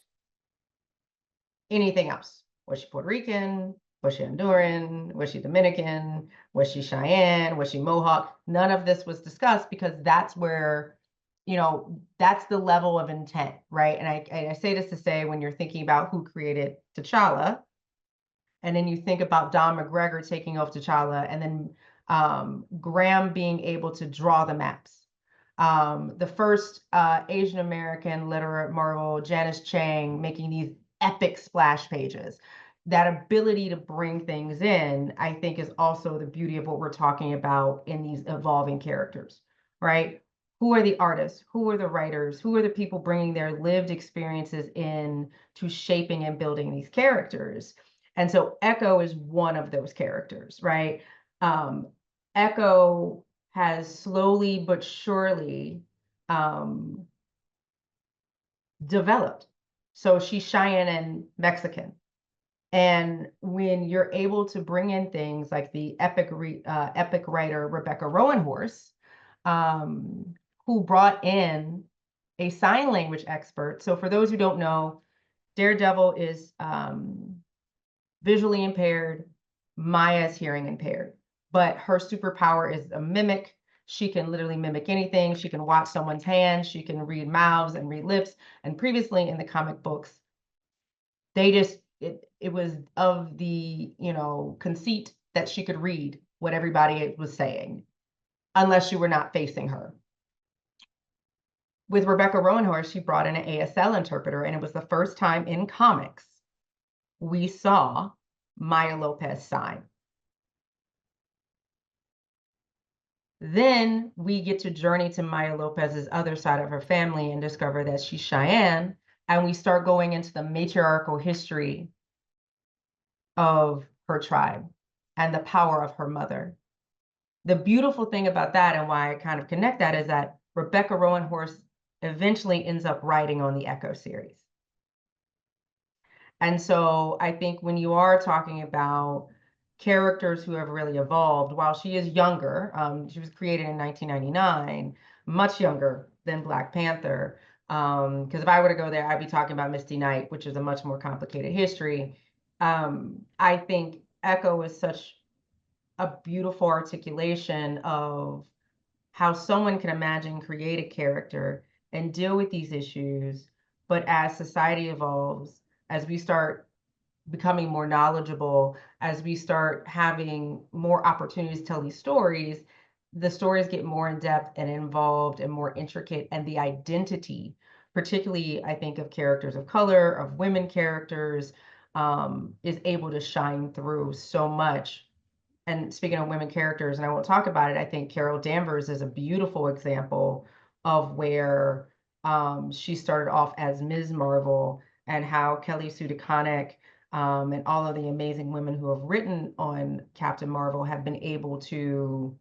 anything else. Was she Puerto Rican? Was she Honduran? Was she Dominican? Was she Cheyenne? Was she Mohawk? None of this was discussed because that's where, that's the level of intent, right? And I say this to say, when you're thinking about who created T'Challa, and then you think about Don McGregor taking off T'Challa, and then Graham being able to draw the maps. The first Asian American literate Marvel, Janice Chang, making these epic splash pages. That ability to bring things in, I think, is also the beauty of what we're talking about in these evolving characters, right? Who are the artists? Who are the writers? Who are the people bringing their lived experiences in to shaping and building these characters? And so Echo is one of those characters, right? Echo has slowly but surely developed. So she's Cheyenne and Mexican. And when you're able to bring in things like the epic writer Rebecca Rowanhorse, who brought in a sign language expert. So for those who don't know, Daredevil is visually impaired, Maya's hearing impaired, but her superpower is a mimic. She can literally mimic anything. She can watch someone's hands. She can read mouths and read lips. And previously in the comic books, it was of the, conceit that she could read what everybody was saying, unless you were not facing her. With Rebecca Rowanhorse, she brought in an ASL interpreter, and it was the first time in comics we saw Maya Lopez sign. Then we get to journey to Maya Lopez's other side of her family and discover that she's Cheyenne, and we start going into the matriarchal history of her tribe and the power of her mother. The beautiful thing about that, and why I kind of connect that, is that Rebecca Rowanhorse eventually ends up writing on the Echo series. And so I think when you are talking about characters who have really evolved, while she is younger, she was created in 1999, much younger than Black Panther. Because if I were to go there, I'd be talking about Misty Knight, which is a much more complicated history. I think Echo is such a beautiful articulation of how someone can imagine, create a character, and deal with these issues. But as society evolves, as we start becoming more knowledgeable, as we start having more opportunities to tell these stories, the stories get more in depth and involved and more intricate, and the identity, particularly I think of characters of color, of women characters, is able to shine through so much. And speaking of women characters, and I won't talk about it, I think Carol Danvers is a beautiful example of where she started off as Ms. Marvel, and how Kelly Sue DeConnick and all of the amazing women who have written on Captain Marvel have been able to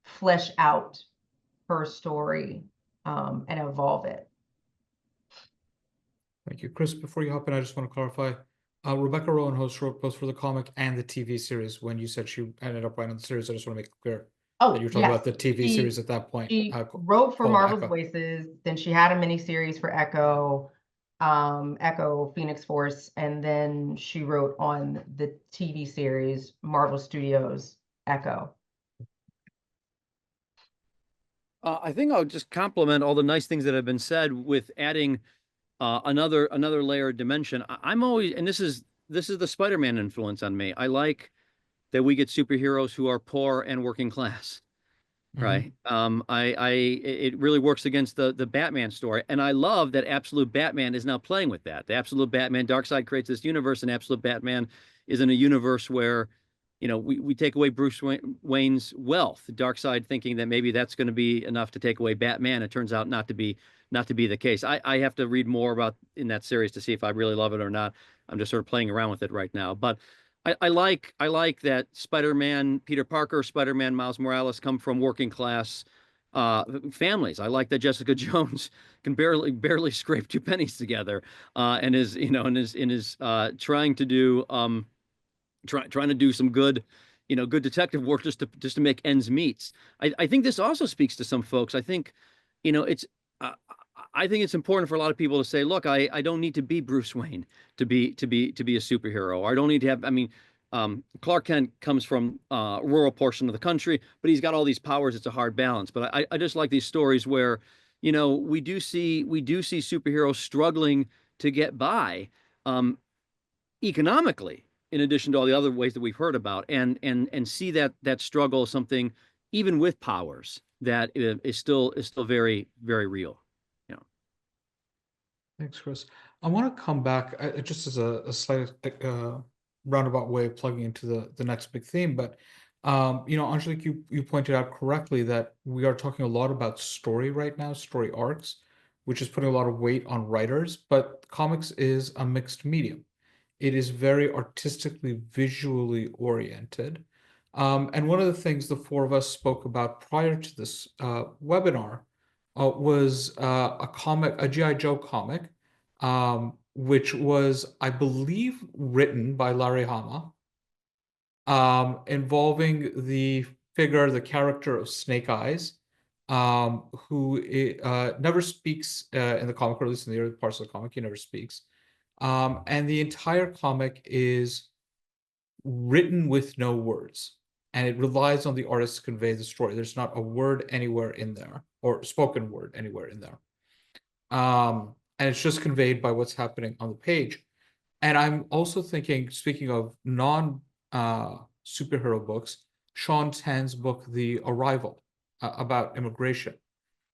flesh out her story and evolve it. Thank you. Chris, before you hop in, I just want to clarify. Rebecca Rowanhorse wrote both for the comic and the TV series. When you said she ended up writing the series, I just want to make it clear that you're talking about the TV series at that point. She wrote for called Marvel's Echo. Voices, then she had a miniseries for Echo, Echo Phoenix Force, and then she wrote on the TV series Marvel Studios Echo. I think I'll just compliment all the nice things that have been said with adding another layer of dimension. I'm always, and this is the Spider-Man influence on me. I like that we get superheroes who are poor and working class, right? It really works against the Batman story, and I love that Absolute Batman is now playing with that. The Absolute Batman, Darkseid creates this universe, and Absolute Batman is in a universe where, we take away Bruce Wayne's wealth. Darkseid thinking that maybe that's going to be enough to take away Batman. It turns out not to be the case. I have to read more about in that series to see if I really love it or not. I'm just sort of playing around with it right now. But I like that Spider-Man, Peter Parker, Spider-Man, Miles Morales come from working class families. I like that Jessica Jones can barely scrape 2 pennies together, and is trying to do trying to do some good, good detective work just to make ends meet. I think this also speaks to some folks. I think, it's I think it's important for a lot of people to say, look, I don't need to be Bruce Wayne to be a superhero. Or I don't need to have. I mean, Clark Kent comes from a rural portion of the country, but he's got all these powers. It's a hard balance. But I just like these stories where, we do see superheroes struggling to get by, economically, in addition to all the other ways that we've heard about, and see that struggle, something even with powers that is still very, very real. Thanks, Chris. I want to come back just as a slight roundabout way of plugging into the next big theme. But Angélique, you pointed out correctly that we are talking a lot about story right now, story arcs, which is putting a lot of weight on writers. But comics is a mixed medium. It is very artistically, visually oriented. And one of the things the four of us spoke about prior to this webinar was a G.I. Joe comic, which was, I believe, written by Larry Hama, involving the character of Snake Eyes, who never speaks in the comic, or at least in the early parts of the comic, he never speaks. And the entire comic is written with no words, and it relies on the artist to convey the story. There's not a word anywhere in there, or spoken word anywhere in there. And it's just conveyed by what's happening on the page. And I'm also thinking, speaking of non-superhero books, Sean Tan's book, The Arrival, about immigration,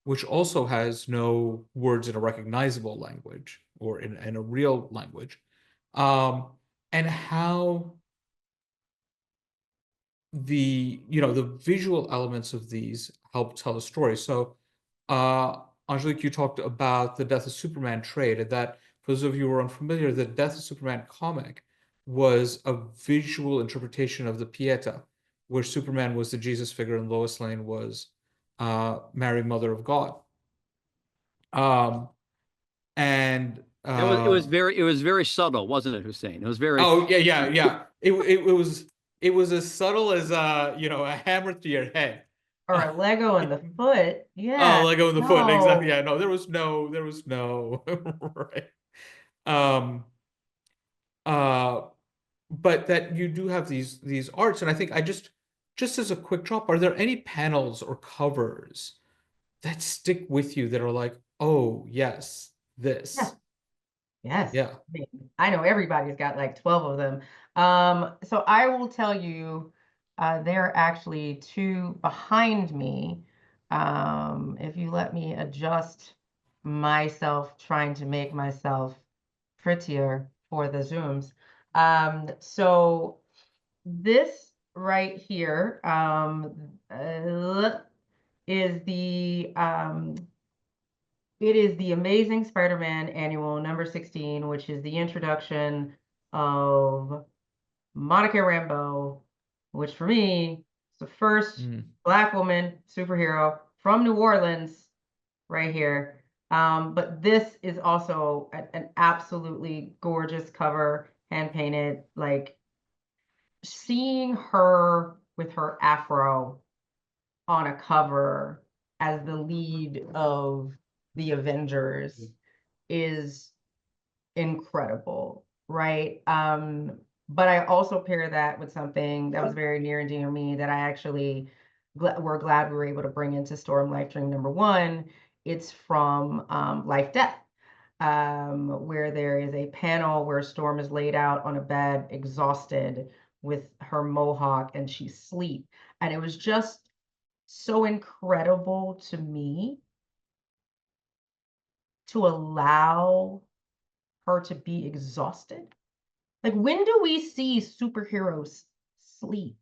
which also has no words in a recognizable language or in a real language, and how the visual elements of these help tell a story. So, Angélique, you talked about the Death of Superman trade, and that, for those of you who are unfamiliar, the Death of Superman comic was a visual interpretation of the Pieta, where Superman was the Jesus figure and Lois Lane was Mary, Mother of God. And It was very subtle, wasn't it, Hussein? It was very. Oh yeah. It was as subtle as a hammer to your head. Or a Lego in the foot. Oh, Yeah. Lego in the foot, exactly. Yeah, no, there was no right. But that you do have these arts, and I think just as a quick drop, are there any panels or covers that stick with you that are like, oh yes, this? Yeah. Yes. Yeah. I know everybody's got like 12 of them. So I will tell you, there are actually two behind me. If you let me adjust myself, trying to make myself prettier for the Zooms. So this right here is the it is the Amazing Spider-Man Annual number 16, which is the introduction of Monica Rambeau, which for me is the first Black woman superhero from New Orleans right here. But this is also an absolutely gorgeous cover, hand painted. Like, seeing her with her afro on a cover as the lead of the Avengers is incredible, right? But I also pair that with something that was very near and dear to me that I actually we're glad we were able to bring into Storm Life Dream number 1. It's from Life Death, where there is a panel where Storm is laid out on a bed, exhausted, with her mohawk, and she's asleep. And it was just so incredible to me to allow her to be exhausted. Like, when do we see superheroes sleep?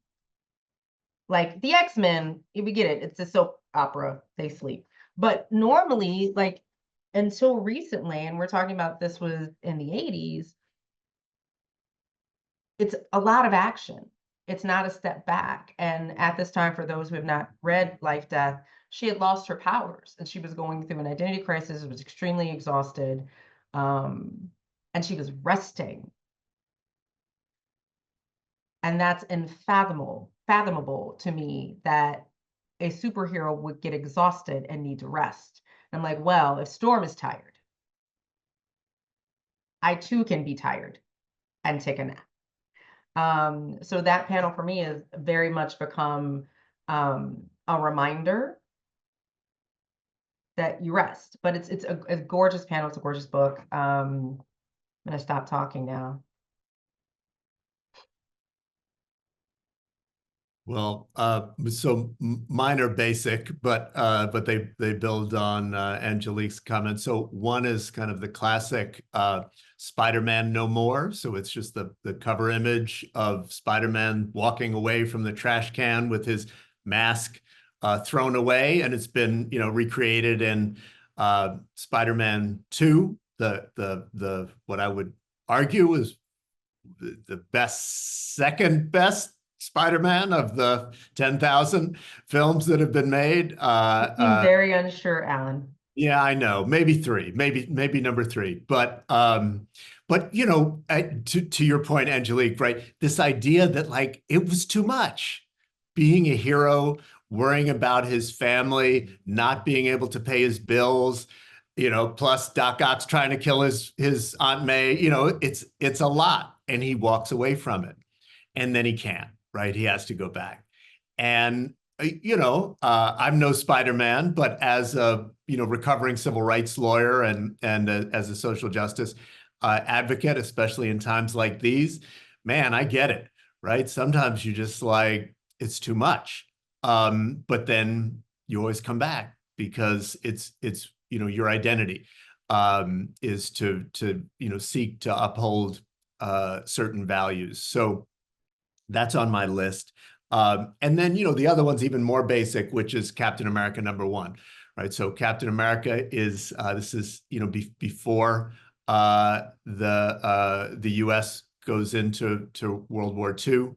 Like the X-Men, we get it, it's a soap opera, they sleep. But normally, like, until recently, and we're talking about this was in the 80s, it's a lot of action. It's not a step back. And at this time, for those who have not read Life Death, she had lost her powers and she was going through an identity crisis, was extremely exhausted, and she was resting. And that's fathomable to me that a superhero would get exhausted and need to rest. And I'm like, well, if Storm is tired, I too can be tired and take a nap. So that panel for me has very much become a reminder that you rest. But it's a gorgeous panel. It's a gorgeous book. I'm gonna stop talking now. Well, so mine are basic, but they build on Angélique's comments. So one is kind of the classic Spider-Man No More. So it's just the cover image of Spider-Man walking away from the trash can with his mask thrown away, and it's been recreated in Spider-Man 2. The what I would argue is the second best Spider-Man of the 10,000 films that have been made. You seem very unsure, Alan. Yeah, I know. Maybe 3, maybe number 3. But to your point, Angélique, right? This idea that like it was too much, being a hero, worrying about his family, not being able to pay his bills, plus Doc Ock's trying to kill his Aunt May. It's a lot, and he walks away from it, and then he can't. Right, he has to go back, and I'm no Spider-Man, but as a recovering civil rights lawyer and as a social justice advocate, especially in times like these, man, I get it. Right, sometimes you just like it's too much, but then you always come back because it's your identity is to seek to uphold certain values. So that's on my list. And then, the other one's even more basic, which is Captain America #1, right? So Captain America is, this is, before the US goes into World War II.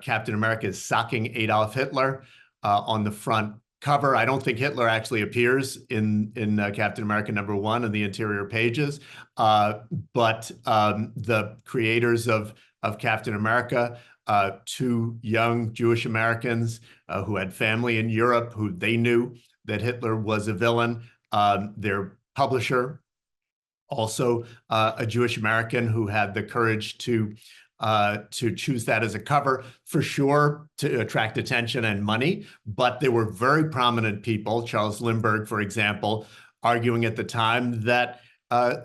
Captain America is socking Adolf Hitler on the front cover. I don't think Hitler actually appears in Captain America #1 in the interior pages, but the creators of Captain America, 2 young Jewish Americans who had family in Europe, who they knew that Hitler was a villain. Their publisher, also a Jewish American who had the courage to choose that as a cover, for sure, to attract attention and money. But there were very prominent people, Charles Lindbergh, for example, arguing at the time that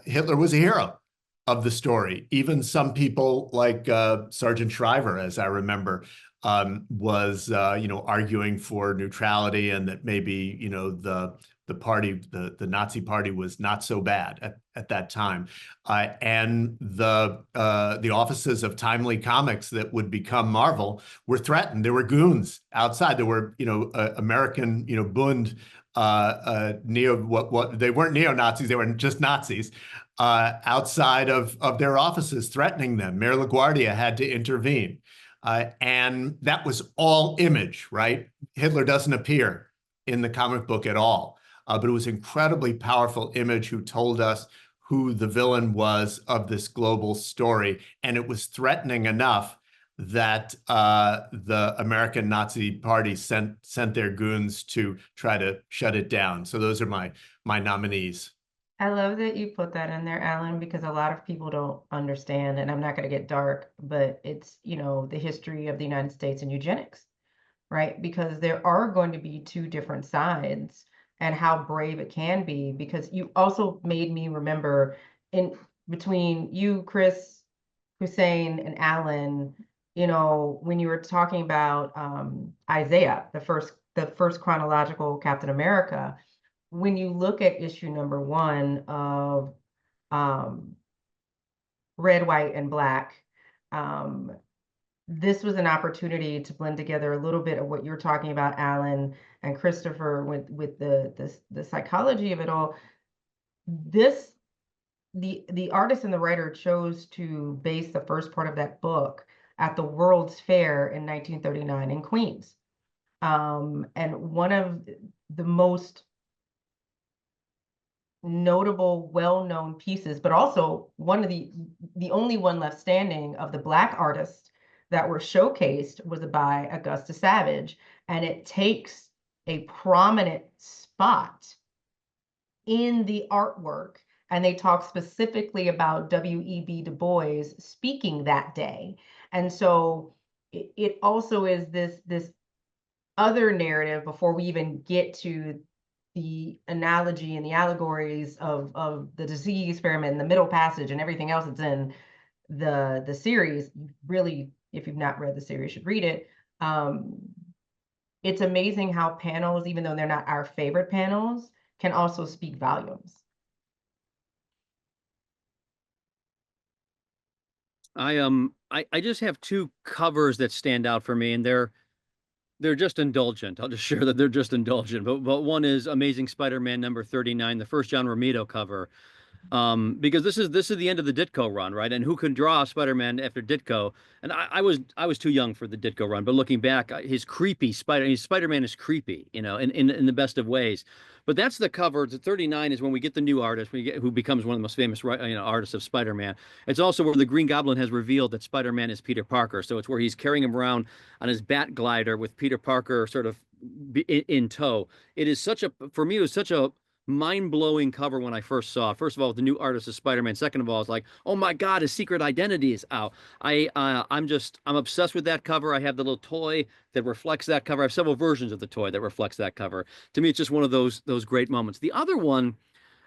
Hitler was a hero of the story. Even some people like Sergeant Shriver, as I remember, was arguing for neutrality and that maybe the party, the Nazi party, was not so bad at that time. And the offices of Timely Comics that would become Marvel were threatened. There were goons outside. There were American Bund they weren't neo-Nazis, they were just Nazis outside of their offices, threatening them. Mayor LaGuardia had to intervene. And that was all image, right? Hitler doesn't appear in the comic book at all. But it was incredibly powerful image who told us who the villain was of this global story. And it was threatening enough that the American Nazi Party sent their goons to try to shut it down. So those are my nominees. I love that you put that in there, Alan, because a lot of people don't understand, and I'm not going to get dark, but it's, the history of the United States and eugenics, right? Because there are going to be 2 different sides, and how brave it can be, because you also made me remember in between you, Chris, Hussein, and Alan, when you were talking about Isaiah, the first chronological Captain America, when you look at issue #1 of Red, White, and Black, this was an opportunity to blend together a little bit of what you're talking about, Alan and Christopher, with the psychology of it all. The artist and the writer chose to base the first part of that book at the World's Fair in 1939 in Queens. And one of the most notable, well-known pieces, but also one of the only one left standing of the Black artists that were showcased was by Augusta Savage, and it takes a prominent spot in the artwork. And they talk specifically about W.E.B. Du Bois speaking that day. And so it also is this other narrative before we even get to the analogy and the allegories of the Tuskegee experiment and the Middle Passage and everything else that's in the series. Really, if you've not read the series, you should read it. It's amazing how panels, even though they're not our favorite panels, can also speak volumes. I just have two covers that stand out for me, and they're just indulgent. I'll just share that they're just indulgent. But one is Amazing Spider-Man number 39, the first John Romito cover. Because this is the end of the Ditko run, right? And who could draw Spider-Man after Ditko? And I was too young for the Ditko run, but looking back, his Spider-Man is creepy, you know, in the best of ways. But that's the cover. The 39 is when we get the new artist, who becomes one of the most famous, artists of Spider-Man. It's also where the Green Goblin has revealed that Spider-Man is Peter Parker. So it's where he's carrying him around on his bat glider with Peter Parker sort of in tow. It is for me, it was such a mind-blowing cover when I first saw it. First of all, the new artist of Spider-Man. Second of all, it's like, oh my God, his secret identity is out. I'm obsessed with that cover. I have the little toy that reflects that cover. I have several versions of the toy that reflects that cover. To me, it's just one of those great moments. The other one,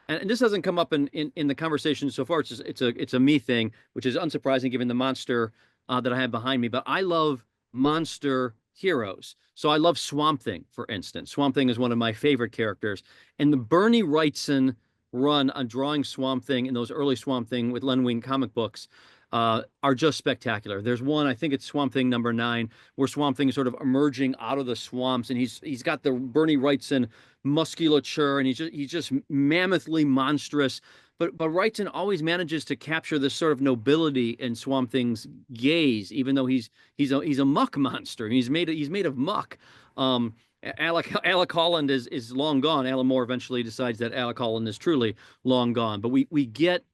and this hasn't come up in the conversation so far. It's a me thing, which is unsurprising given the monster that I have behind me. But I love monster heroes. So I love Swamp Thing, for instance. Swamp Thing is one of my favorite characters. And the Bernie Wrightson run on drawing Swamp Thing in those early Swamp Thing with Len Wein comic books are just spectacular. There's one, I think it's Swamp Thing number 9, where Swamp Thing is sort of emerging out of the swamps, and he's got the Bernie Wrightson musculature, and he's just mammothly monstrous. But Wrightson always manages to capture this sort of nobility in Swamp Thing's gaze, even though he's a muck monster. He's made of muck. Alec Holland is long gone. Alan Moore eventually decides that Alec Holland is truly long gone. But we get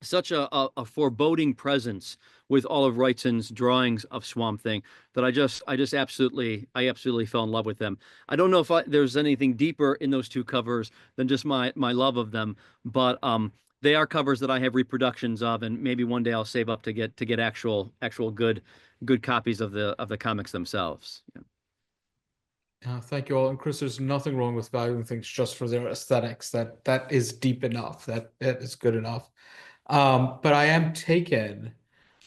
such a foreboding presence with all of Wrightson's drawings of Swamp Thing that I absolutely fell in love with them. I don't know if there's anything deeper in those two covers than just my love of them, but they are covers that I have reproductions of, and maybe one day I'll save up to get actual good copies of the comics themselves. Yeah. Thank you all. And Chris, there's nothing wrong with valuing things just for their aesthetics. That is deep enough. That is good enough. But I am taken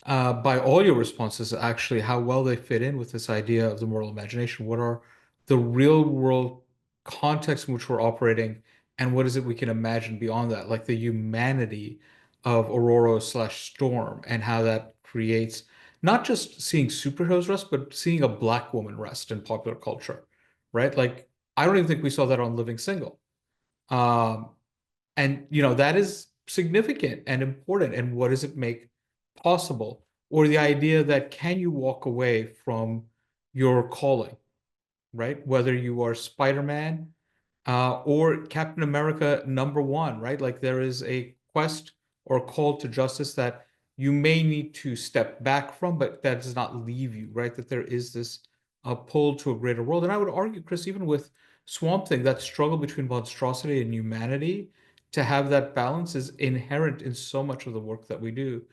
by all your responses, actually, how well they fit in with this idea of the moral imagination. What are the real world contexts in which we're operating, and what is it we can imagine beyond that, like the humanity of Aurora/Storm, and how that creates not just seeing superheroes rest, but seeing a Black woman rest in popular culture, right? Like, I don't even think we saw that on Living Single. And that is significant and important. And what does it make possible? Or the idea that, can you walk away from your calling, right? Whether you are Spider-Man or Captain America #1, right? Like, there is a quest or a call to justice that you may need to step back from, but that does not leave you, right? That there is this pull to a greater world. And I would argue, Chris, even with Swamp Thing, that struggle between monstrosity and humanity, to have that balance is inherent in so much of the work that we do,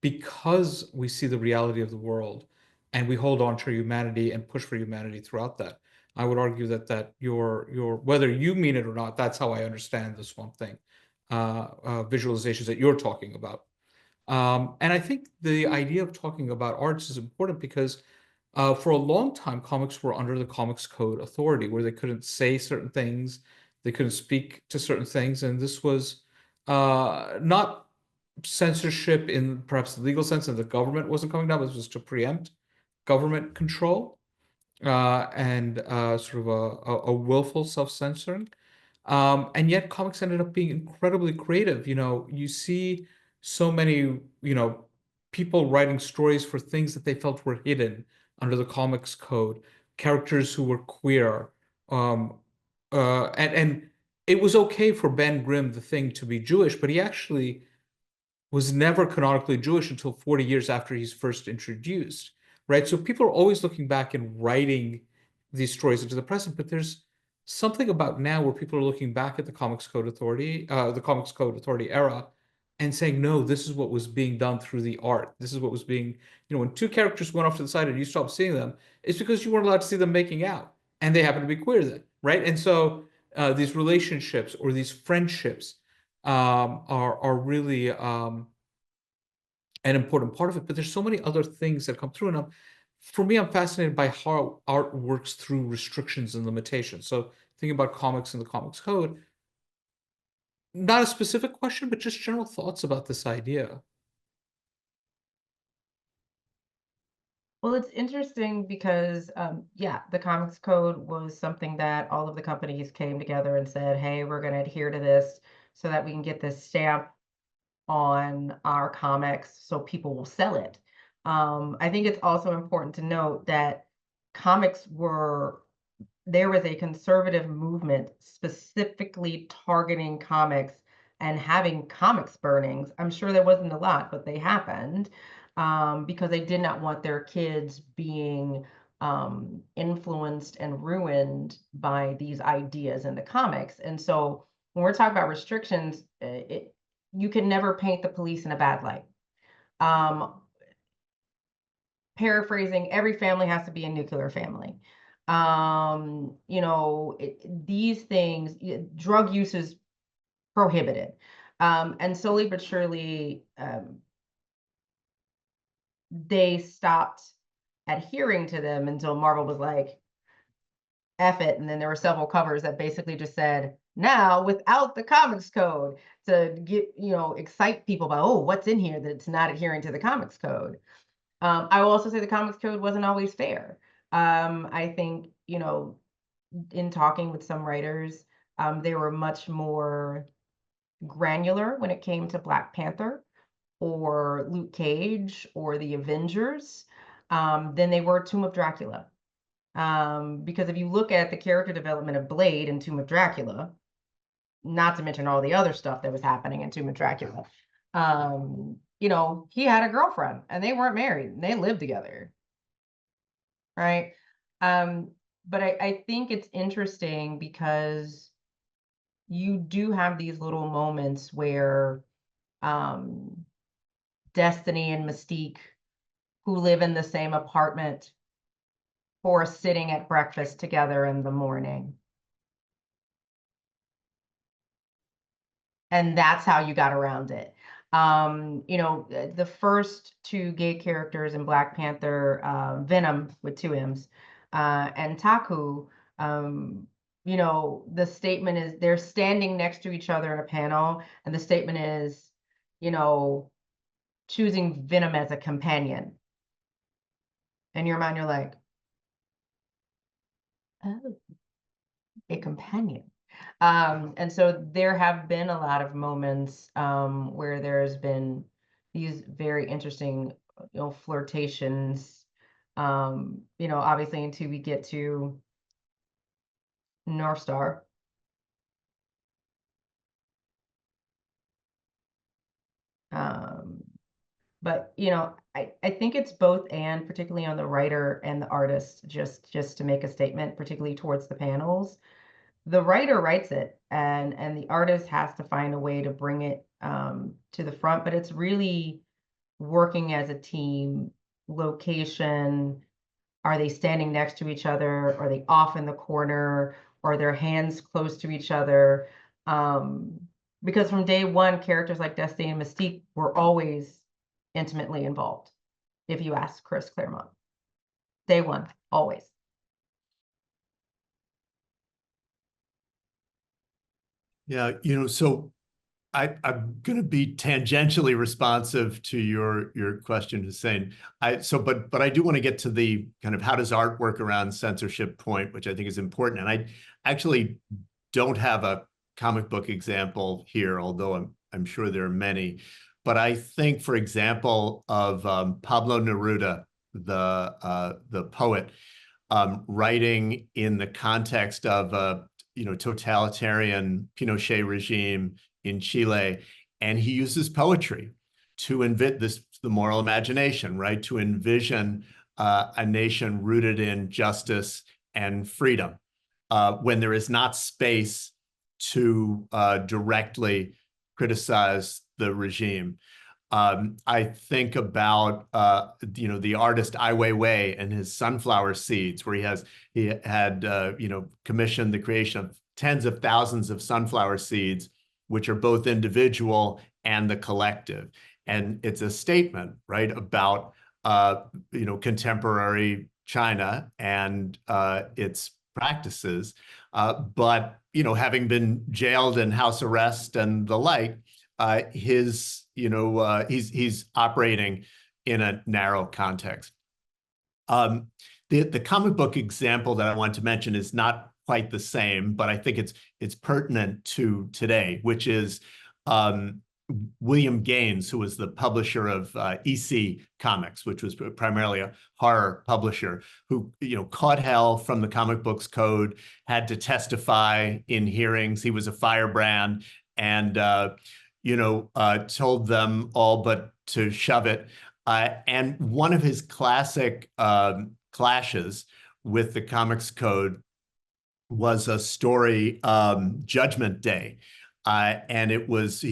because we see the reality of the world and we hold on to humanity and push for humanity throughout that. I would argue that your whether you mean it or not, that's how I understand the Swamp Thing visualizations that you're talking about. And I think the idea of talking about arts is important because for a long time, comics were under the Comics Code authority, where they couldn't say certain things, they couldn't speak to certain things, and this was not censorship in perhaps the legal sense, and the government wasn't coming down, but this was to preempt government control and sort of a willful self-censoring. And yet comics ended up being incredibly creative. You see so many, people writing stories for things that they felt were hidden under the Comics Code, characters who were queer, and it was okay for Ben Grimm, the Thing, to be Jewish, but he actually was never canonically Jewish until 40 years after he's first introduced, right? So people are always looking back and writing these stories into the present, but there's something about now where people are looking back at the Comics Code Authority, the Comics Code Authority era, and saying, no, this is what was being done through the art. This is what was being, when two characters went off to the side and you stopped seeing them, it's because you weren't allowed to see them making out, and they happen to be queer then, right? And so these relationships or these friendships are really an important part of it. But there's so many other things that come through, and for me, I'm fascinated by how art works through restrictions and limitations. So thinking about comics and the Comics Code, not a specific question, but just general thoughts about this idea. Well, it's interesting because, yeah, the Comics Code was something that all of the companies came together and said, hey, we're going to adhere to this so that we can get this stamp on our comics so people will sell it. I think it's also important to note that there was a conservative movement specifically targeting comics and having comics burnings. I'm sure there wasn't a lot, but they happened because they did not want their kids being influenced and ruined by these ideas in the comics. And so when we're talking about restrictions, you can never paint the police in a bad light. Paraphrasing, every family has to be a nuclear family. These things, drug use is prohibited. And slowly but surely, they stopped adhering to them until Marvel was like, F it. And then there were several covers that basically just said, now without the Comics Code, to get, excite people about, oh, what's in here that's not adhering to the Comics Code. I will also say the Comics Code wasn't always fair. I think, in talking with some writers, they were much more granular when it came to Black Panther or Luke Cage or the Avengers than they were Tomb of Dracula. Because if you look at the character development of Blade in Tomb of Dracula, not to mention all the other stuff that was happening in Tomb of Dracula, he had a girlfriend and they weren't married and they lived together. Right. But I think it's interesting because you do have these little moments where Destiny and Mystique, who live in the same apartment, for sitting at breakfast together in the morning. And that's how you got around it. The first two gay characters in Black Panther, Venom with 2 M's, and Taku, the statement is they're standing next to each other in a panel, and the statement is, choosing Venom as a companion. In your mind, you're like, oh, a companion. And so there have been a lot of moments where there's been these very interesting, flirtations, obviously until we get to North Star. But I think it's both, and particularly on the writer and the artist, just to make a statement, particularly towards the panels. The writer writes it, and the artist has to find a way to bring it to the front, but it's really working as a team. Location, are they standing next to each other? Are they off in the corner? Are their hands close to each other? Because from day one, characters like Destiny and Mystique were always intimately involved. If you ask Chris Claremont, day one, always. Yeah, so I'm going to be tangentially responsive to your question, Hussein. But I do want to get to the kind of how does art work around censorship point, which I think is important. And I actually don't have a comic book example here, although I'm sure there are many. But I think, for example, of Pablo Neruda, the poet, writing in the context of totalitarian Pinochet regime in Chile, and he uses poetry to the moral imagination, right? To envision a nation rooted in justice and freedom, when there is not space to directly criticize the regime. I think about the artist Ai Weiwei and his sunflower seeds, where he had commissioned the creation of tens of thousands of sunflower seeds, which are both individual and the collective. And it's a statement, right, about contemporary China and its practices. But having been jailed in house arrest and the like, he's operating in a narrow context. The comic book example that I want to mention is not quite the same, but I think it's pertinent to today, which is William Gaines, who was the publisher of EC Comics, which was primarily a horror publisher, who caught hell from the comic books code, had to testify in hearings. He was a firebrand, and told them all but to shove it. And one of his classic clashes with the comics code was a story, Judgment Day. And it was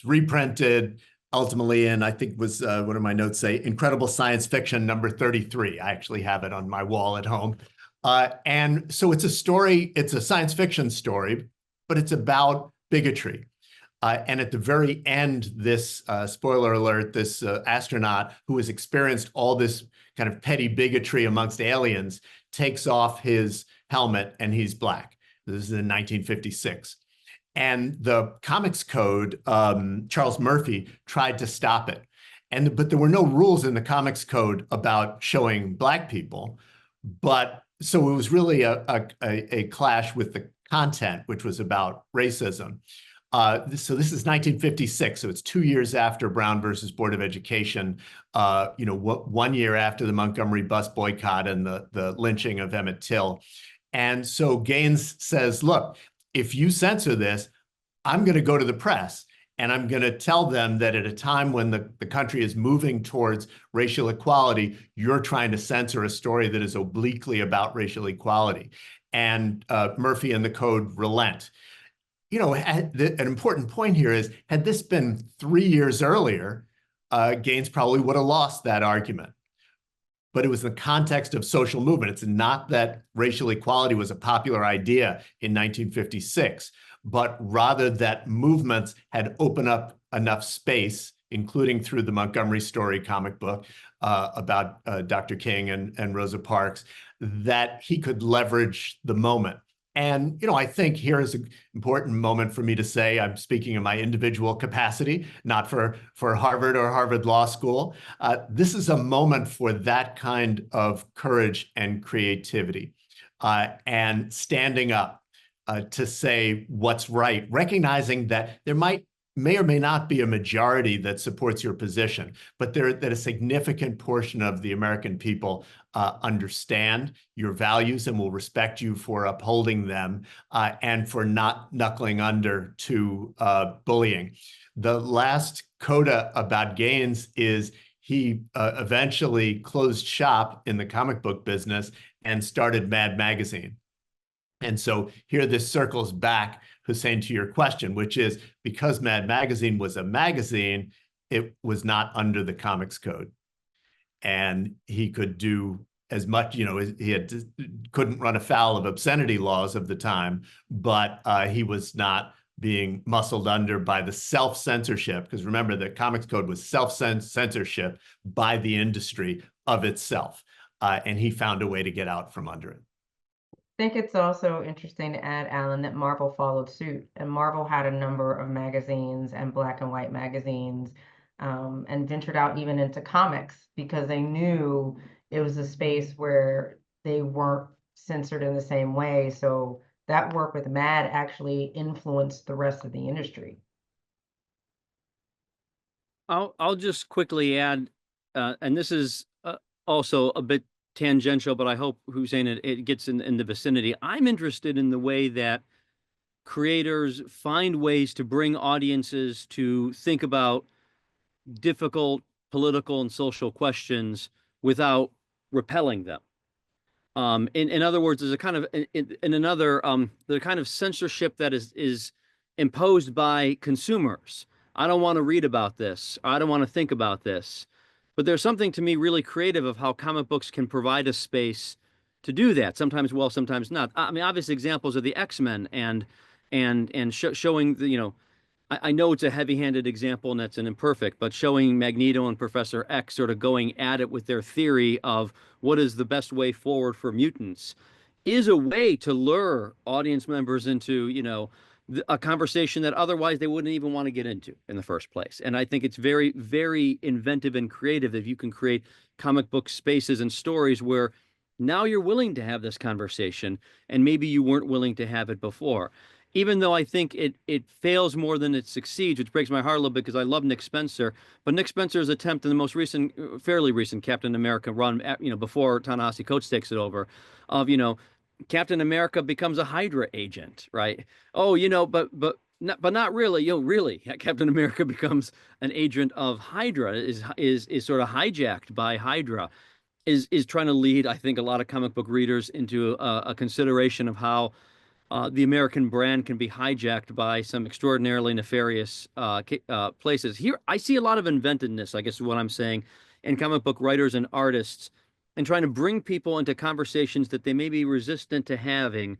reprinted ultimately in, I think was, what do my notes say? Incredible Science Fiction number 33. I actually have it on my wall at home. And so it's a story, it's a science fiction story, but it's about bigotry. And at the very end, this, spoiler alert, this astronaut who has experienced all this kind of petty bigotry amongst aliens takes off his helmet and he's black. This is in 1956. And the comics code, Charles Murphy tried to stop it. But there were no rules in the comics code about showing black people. But so it was really a clash with the content, which was about racism. So this is 1956, so it's 2 years after Brown versus Board of Education, 1 year after the Montgomery bus boycott and the lynching of Emmett Till. And so Gaines says, look, if you censor this, I'm going to go to the press and I'm going to tell them that at a time when the country is moving towards racial equality, you're trying to censor a story that is obliquely about racial equality. And Murphy and the code relent. An important point here is, had this been 3 years earlier, Gaines probably would have lost that argument. But it was the context of social movement. It's not that racial equality was a popular idea in 1956, but rather that movements had opened up enough space, including through the Montgomery Story comic book about Dr. King and Rosa Parks, that he could leverage the moment. And, I think here is an important moment for me to say, I'm speaking in my individual capacity, not for Harvard or Harvard Law School. This is a moment for that kind of courage and creativity, and standing up to say what's right, recognizing that there may or may not be a majority that supports your position, but that a significant portion of the American people understand your values and will respect you for upholding them, and for not knuckling under to bullying. The last coda about Gaines is he eventually closed shop in the comic book business and started Mad Magazine. And so here this circles back, Hussein, to your question, which is, because Mad Magazine was a magazine, it was not under the comics code. And he could do as much, couldn't run afoul of obscenity laws of the time, but he was not being muscled under by the self-censorship, because remember, the comics code was self-censorship by the industry of itself. And he found a way to get out from under it. I think it's also interesting to add, Alan, that Marvel followed suit, and Marvel had a number of magazines and black and white magazines, and ventured out even into comics because they knew it was a space where they weren't censored in the same way. So that work with Mad actually influenced the rest of the industry. I'll just quickly add, and this is also a bit tangential, but I hope, Hussein, it gets in the vicinity. I'm interested in the way that creators find ways to bring audiences to think about difficult political and social questions without repelling them. In other words, there's a kind of in another the kind of censorship that is imposed by consumers. I don't want to read about this. I don't want to think about this. But there's something to me really creative of how comic books can provide a space to do that. Sometimes well, sometimes not. I mean, obvious examples are the X-Men and showing the, I know it's a heavy-handed example and that's an imperfect, but showing Magneto and Professor X sort of going at it with their theory of what is the best way forward for mutants is a way to lure audience members into, a conversation that otherwise they wouldn't even want to get into in the first place. And I think it's very, very inventive and creative if you can create comic book spaces and stories where now you're willing to have this conversation and maybe you weren't willing to have it before. Even though I think it fails more than it succeeds, which breaks my heart a little bit because I love Nick Spencer. But Nick Spencer's attempt in the most recent, fairly recent Captain America run, before Ta-Nehisi Coates takes it over, of, Captain America becomes a Hydra agent, right? Oh, but not really. Really, Captain America becomes an agent of Hydra, is sort of hijacked by Hydra, is trying to lead, I think, a lot of comic book readers into a consideration of how the American brand can be hijacked by some extraordinarily nefarious places. Here, I see a lot of inventiveness, I guess is what I'm saying, in comic book writers and artists, and trying to bring people into conversations that they may be resistant to having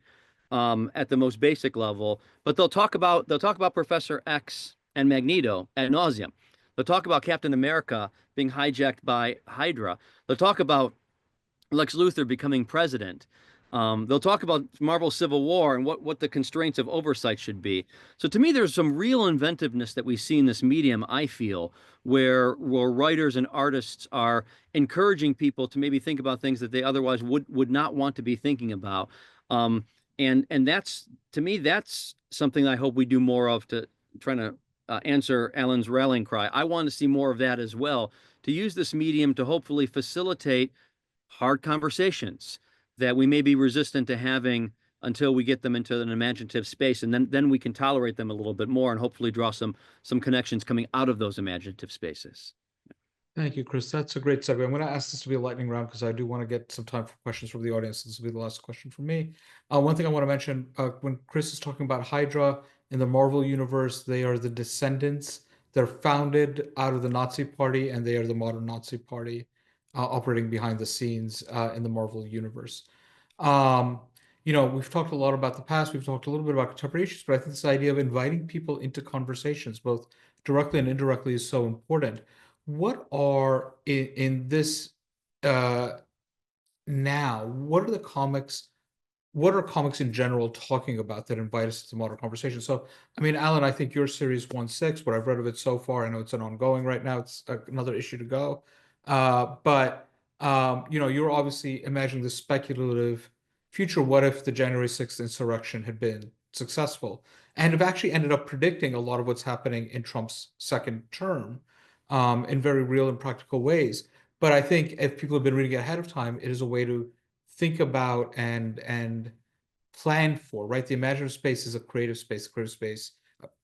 at the most basic level. But they'll talk about Professor X and Magneto ad nauseum. They'll talk about Captain America being hijacked by Hydra. They'll talk about Lex Luthor becoming president. They'll talk about Marvel Civil War and what the constraints of oversight should be. So to me, there's some real inventiveness that we see in this medium, I feel, where writers and artists are encouraging people to maybe think about things that they otherwise would not want to be thinking about. And that's, to me, that's something I hope we do more of, to trying to answer Alan's rallying cry. I want to see more of that as well, to use this medium to hopefully facilitate hard conversations that we may be resistant to having until we get them into an imaginative space, and then we can tolerate them a little bit more and hopefully draw some connections coming out of those imaginative spaces. Thank you, Chris. That's a great segue. I'm going to ask this to be a lightning round because I do want to get some time for questions from the audience. This will be the last question from me. One thing I want to mention, when Chris is talking about Hydra in the Marvel universe, they are the descendants. They're founded out of the Nazi Party, and they are the modern Nazi Party operating behind the scenes in the Marvel universe. We've talked a lot about the past. We've talked a little bit about contemporary issues, but I think this idea of inviting people into conversations, both directly and indirectly, is so important. What are in this now? What are comics in general talking about that invite us to modern conversation? So, I mean, Alan, I think your series 1/6, what I've read of it so far, I know it's an ongoing right now. It's another issue to go. But you're obviously imagining the speculative future. What if the January 6th insurrection had been successful and have actually ended up predicting a lot of what's happening in Trump's second term in very real and practical ways? But I think if people have been reading it ahead of time, it is a way to think about and plan for, right? The imaginative space is a creative space.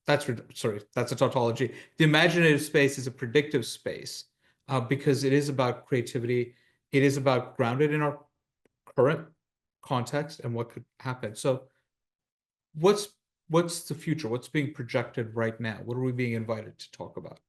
That's a tautology. The imaginative space is a predictive space because it is about creativity. It is about grounded in our current context and what could happen. So what's the future? What's being projected right now? What are we being invited to talk about?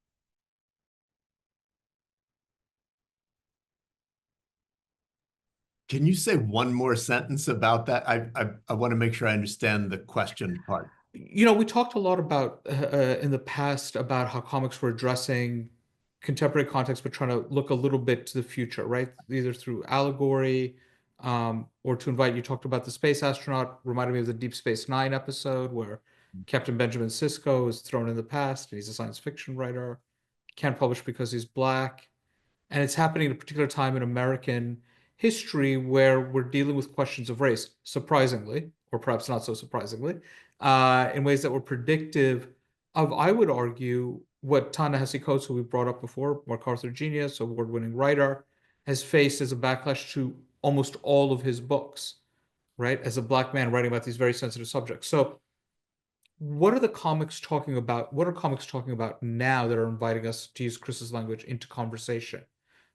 Can you say one more sentence about that? I want to make sure I understand the question part. We talked a lot about in the past about how comics were addressing contemporary context, but trying to look a little bit to the future, right? Either through allegory or to invite. You talked about the space astronaut, reminded me of the Deep Space Nine episode where Captain Benjamin Sisko is thrown in the past and he's a science fiction writer, can't publish because he's Black. And it's happening at a particular time in American history where we're dealing with questions of race, surprisingly, or perhaps not so surprisingly, in ways that were predictive of, I would argue, what Ta-Nehisi Coates, who we brought up before, MacArthur genius, award-winning writer, has faced as a backlash to almost all of his books, right? As a Black man writing about these very sensitive subjects. So what are the comics talking about? What are comics talking about now that are inviting us, to use Chris's language, into conversation?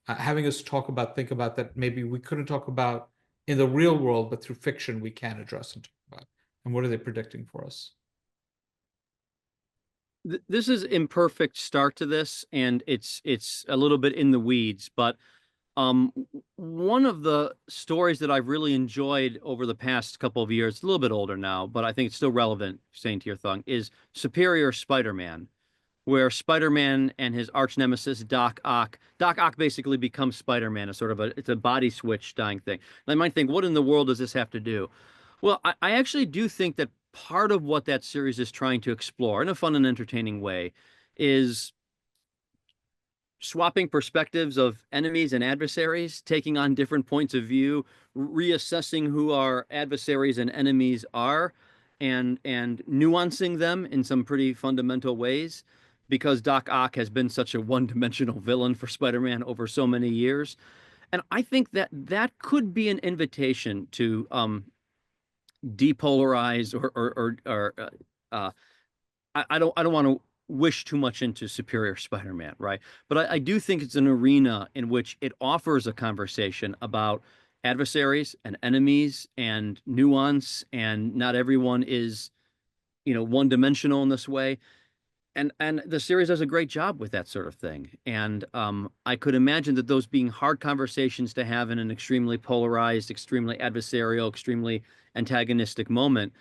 Having us think about that maybe we couldn't talk about in the real world, but through fiction we can address and talk about. And what are they predicting for us? This is imperfect start to this, and it's a little bit in the weeds, but one of the stories that I've really enjoyed over the past couple of years, a little bit older now, but I think it's still relevant, saying to your thing, is Superior Spider-Man, where Spider-Man and his arch nemesis Doc Ock basically becomes Spider-Man, it's a body switch dying thing. And I might think, what in the world does this have to do? Well, I actually do think that part of what that series is trying to explore in a fun and entertaining way is swapping perspectives of enemies and adversaries, taking on different points of view, reassessing who our adversaries and enemies are, and nuancing them in some pretty fundamental ways, because Doc Ock has been such a one-dimensional villain for Spider-Man over so many years. And I think that that could be an invitation to depolarize I don't want to wish too much into Superior Spider-Man, right? But I do think it's an arena in which it offers a conversation about adversaries and enemies and nuance, and not everyone is, one-dimensional in this way. And the series does a great job with that sort of thing. And I could imagine that those being hard conversations to have in an extremely polarized, extremely adversarial, extremely antagonistic moment.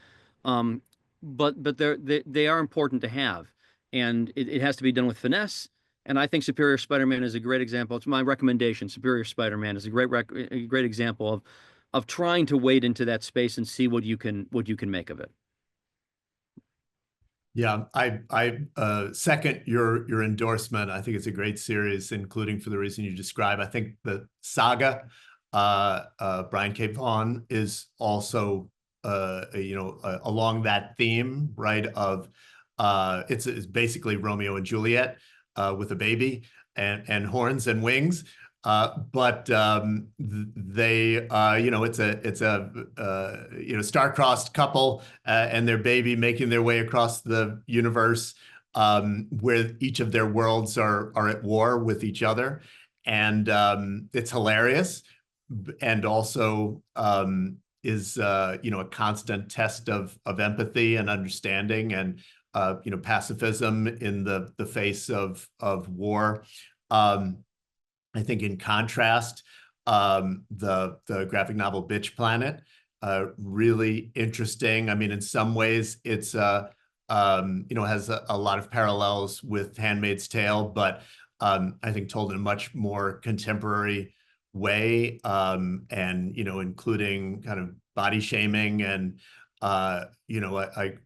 But they are important to have, and it has to be done with finesse. And I think Superior Spider-Man is a great example. It's my recommendation. Superior Spider-Man is a great example of trying to wade into that space and see what you can make of it. Yeah, I second your endorsement. I think it's a great series, including for the reason you describe. I think the saga, Brian K. Vaughan, is also along that theme, right? Of it's basically Romeo and Juliet with a baby and horns and wings. But they, it's a star-crossed couple and their baby making their way across the universe, where each of their worlds are at war with each other, and it's hilarious, and also is a constant test of empathy and understanding, and pacifism in the face of war. I think in contrast, the graphic novel Bitch Planet, really interesting. I mean, in some ways, it's has a lot of parallels with Handmaid's Tale, but I think told in a much more contemporary way, and including kind of body shaming and a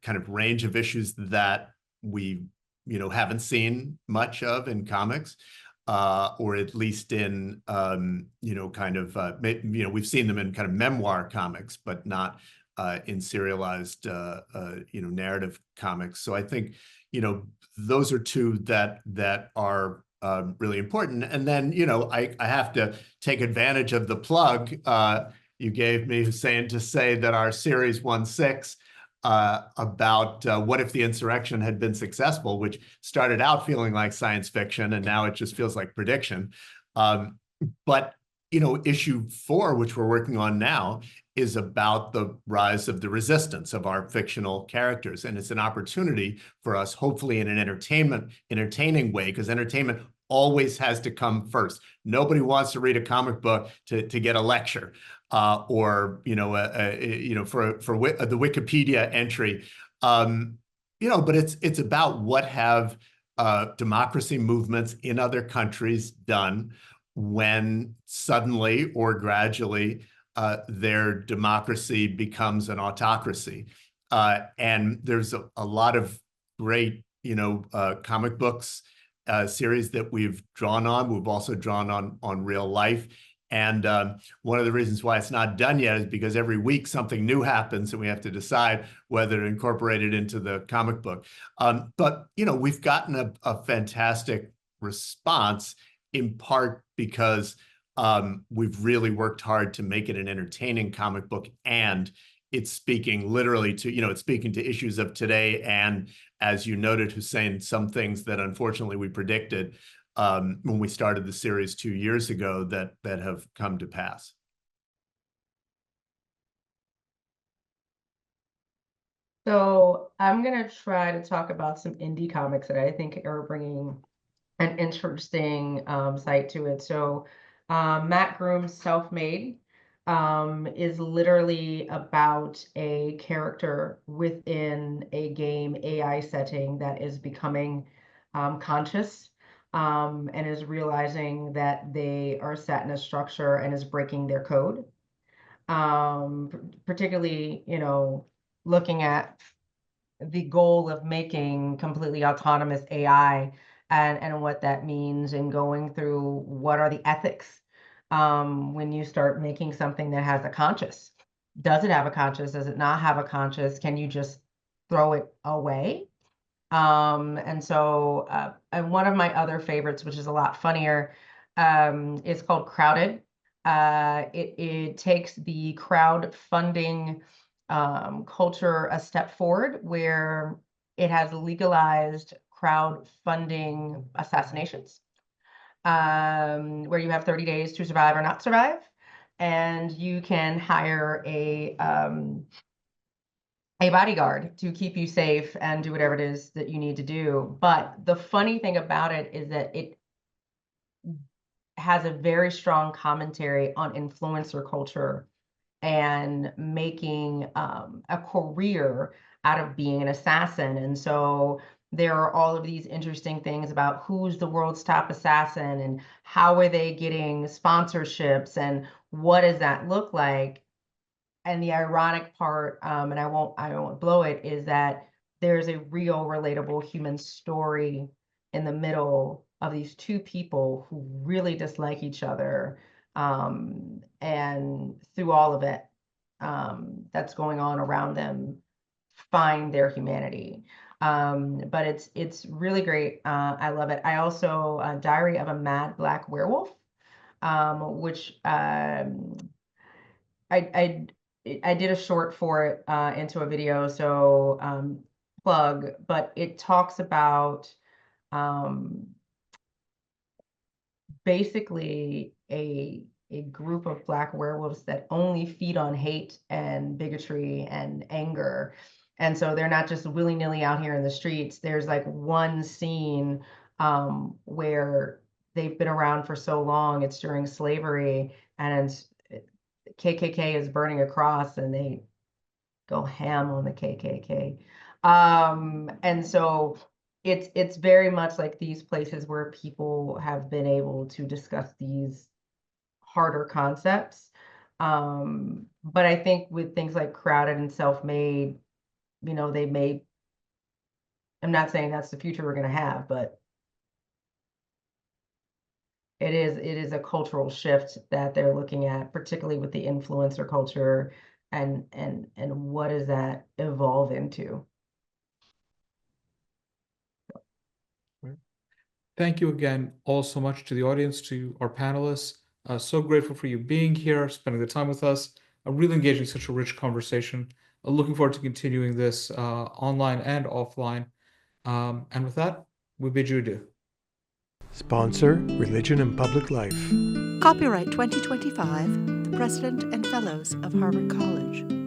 kind of range of issues that we haven't seen much of in comics. Or at least in, we've seen them in kind of memoir comics, but not in serialized, narrative comics. So I think, those are two that are really important. And then, I have to take advantage of the plug you gave me, Hussein, to say that our series 1/6 about what if the insurrection had been successful, which started out feeling like science fiction, and now it just feels like prediction. But issue 4, which we're working on now, is about the rise of the resistance of our fictional characters, and it's an opportunity for us, hopefully in an entertaining way, because entertainment always has to come first. Nobody wants to read a comic book to get a lecture. Or for the Wikipedia entry, but it's about what have democracy movements in other countries done when suddenly or gradually their democracy becomes an autocracy. And there's a lot of great comic books series that we've drawn on. We've also drawn on real life. And one of the reasons why it's not done yet is because every week something new happens and we have to decide whether to incorporate it into the comic book. But, we've gotten a fantastic response, in part because we've really worked hard to make it an entertaining comic book and it's speaking literally to, it's speaking to issues of today. And as you noted, Hussein, some things that unfortunately we predicted when we started the series 2 years ago that have come to pass. So I'm going to try to talk about some indie comics that I think are bringing an interesting site to it. So Matt Groom's Self-Made is literally about a character within a game AI setting that is becoming conscious and is realizing that they are set in a structure and is breaking their code. Particularly, looking at the goal of making completely autonomous AI and what that means, and going through what are the ethics when you start making something that has a conscious. Does it have a conscious? Does it not have a conscious? Can you just throw it away? And one of my other favorites, which is a lot funnier, is called Crowded. It takes the crowdfunding culture a step forward, where it has legalized crowdfunding assassinations, where you have 30 days to survive or not survive, and you can hire a bodyguard to keep you safe and do whatever it is that you need to do. But the funny thing about it is that it has a very strong commentary on influencer culture and making a career out of being an assassin. And so there are all of these interesting things about who's the world's top assassin and how are they getting sponsorships and what does that look like. And the ironic part, and I won't blow it, is that there's a real relatable human story in the middle of these two people who really dislike each other, and through all of it that's going on around them, find their humanity. But it's really great. I love it. I also Diary of a Mad Black Werewolf, which I did a short for it into a video, so plug, but it talks about basically a group of Black werewolves that only feed on hate and bigotry and anger. And so they're not just willy-nilly out here in the streets. There's like one scene where they've been around for so long, it's during slavery, and KKK is burning a cross, and they go ham on the KKK. And so it's very much like these places where people have been able to discuss these harder concepts. But I think with things like Crowded and Self-Made, they made, I'm not saying that's the future we're going to have, but it is a cultural shift that they're looking at, particularly with the influencer culture and what does that evolve into. Thank you again all so much to the audience, to our panelists. So grateful for you being here, spending the time with us, really engaging in such a rich conversation. Looking forward to continuing this online and offline. And with that, we bid you adieu. Sponsor, Religion and Public Life. Copyright 2025, the President and Fellows of Harvard College.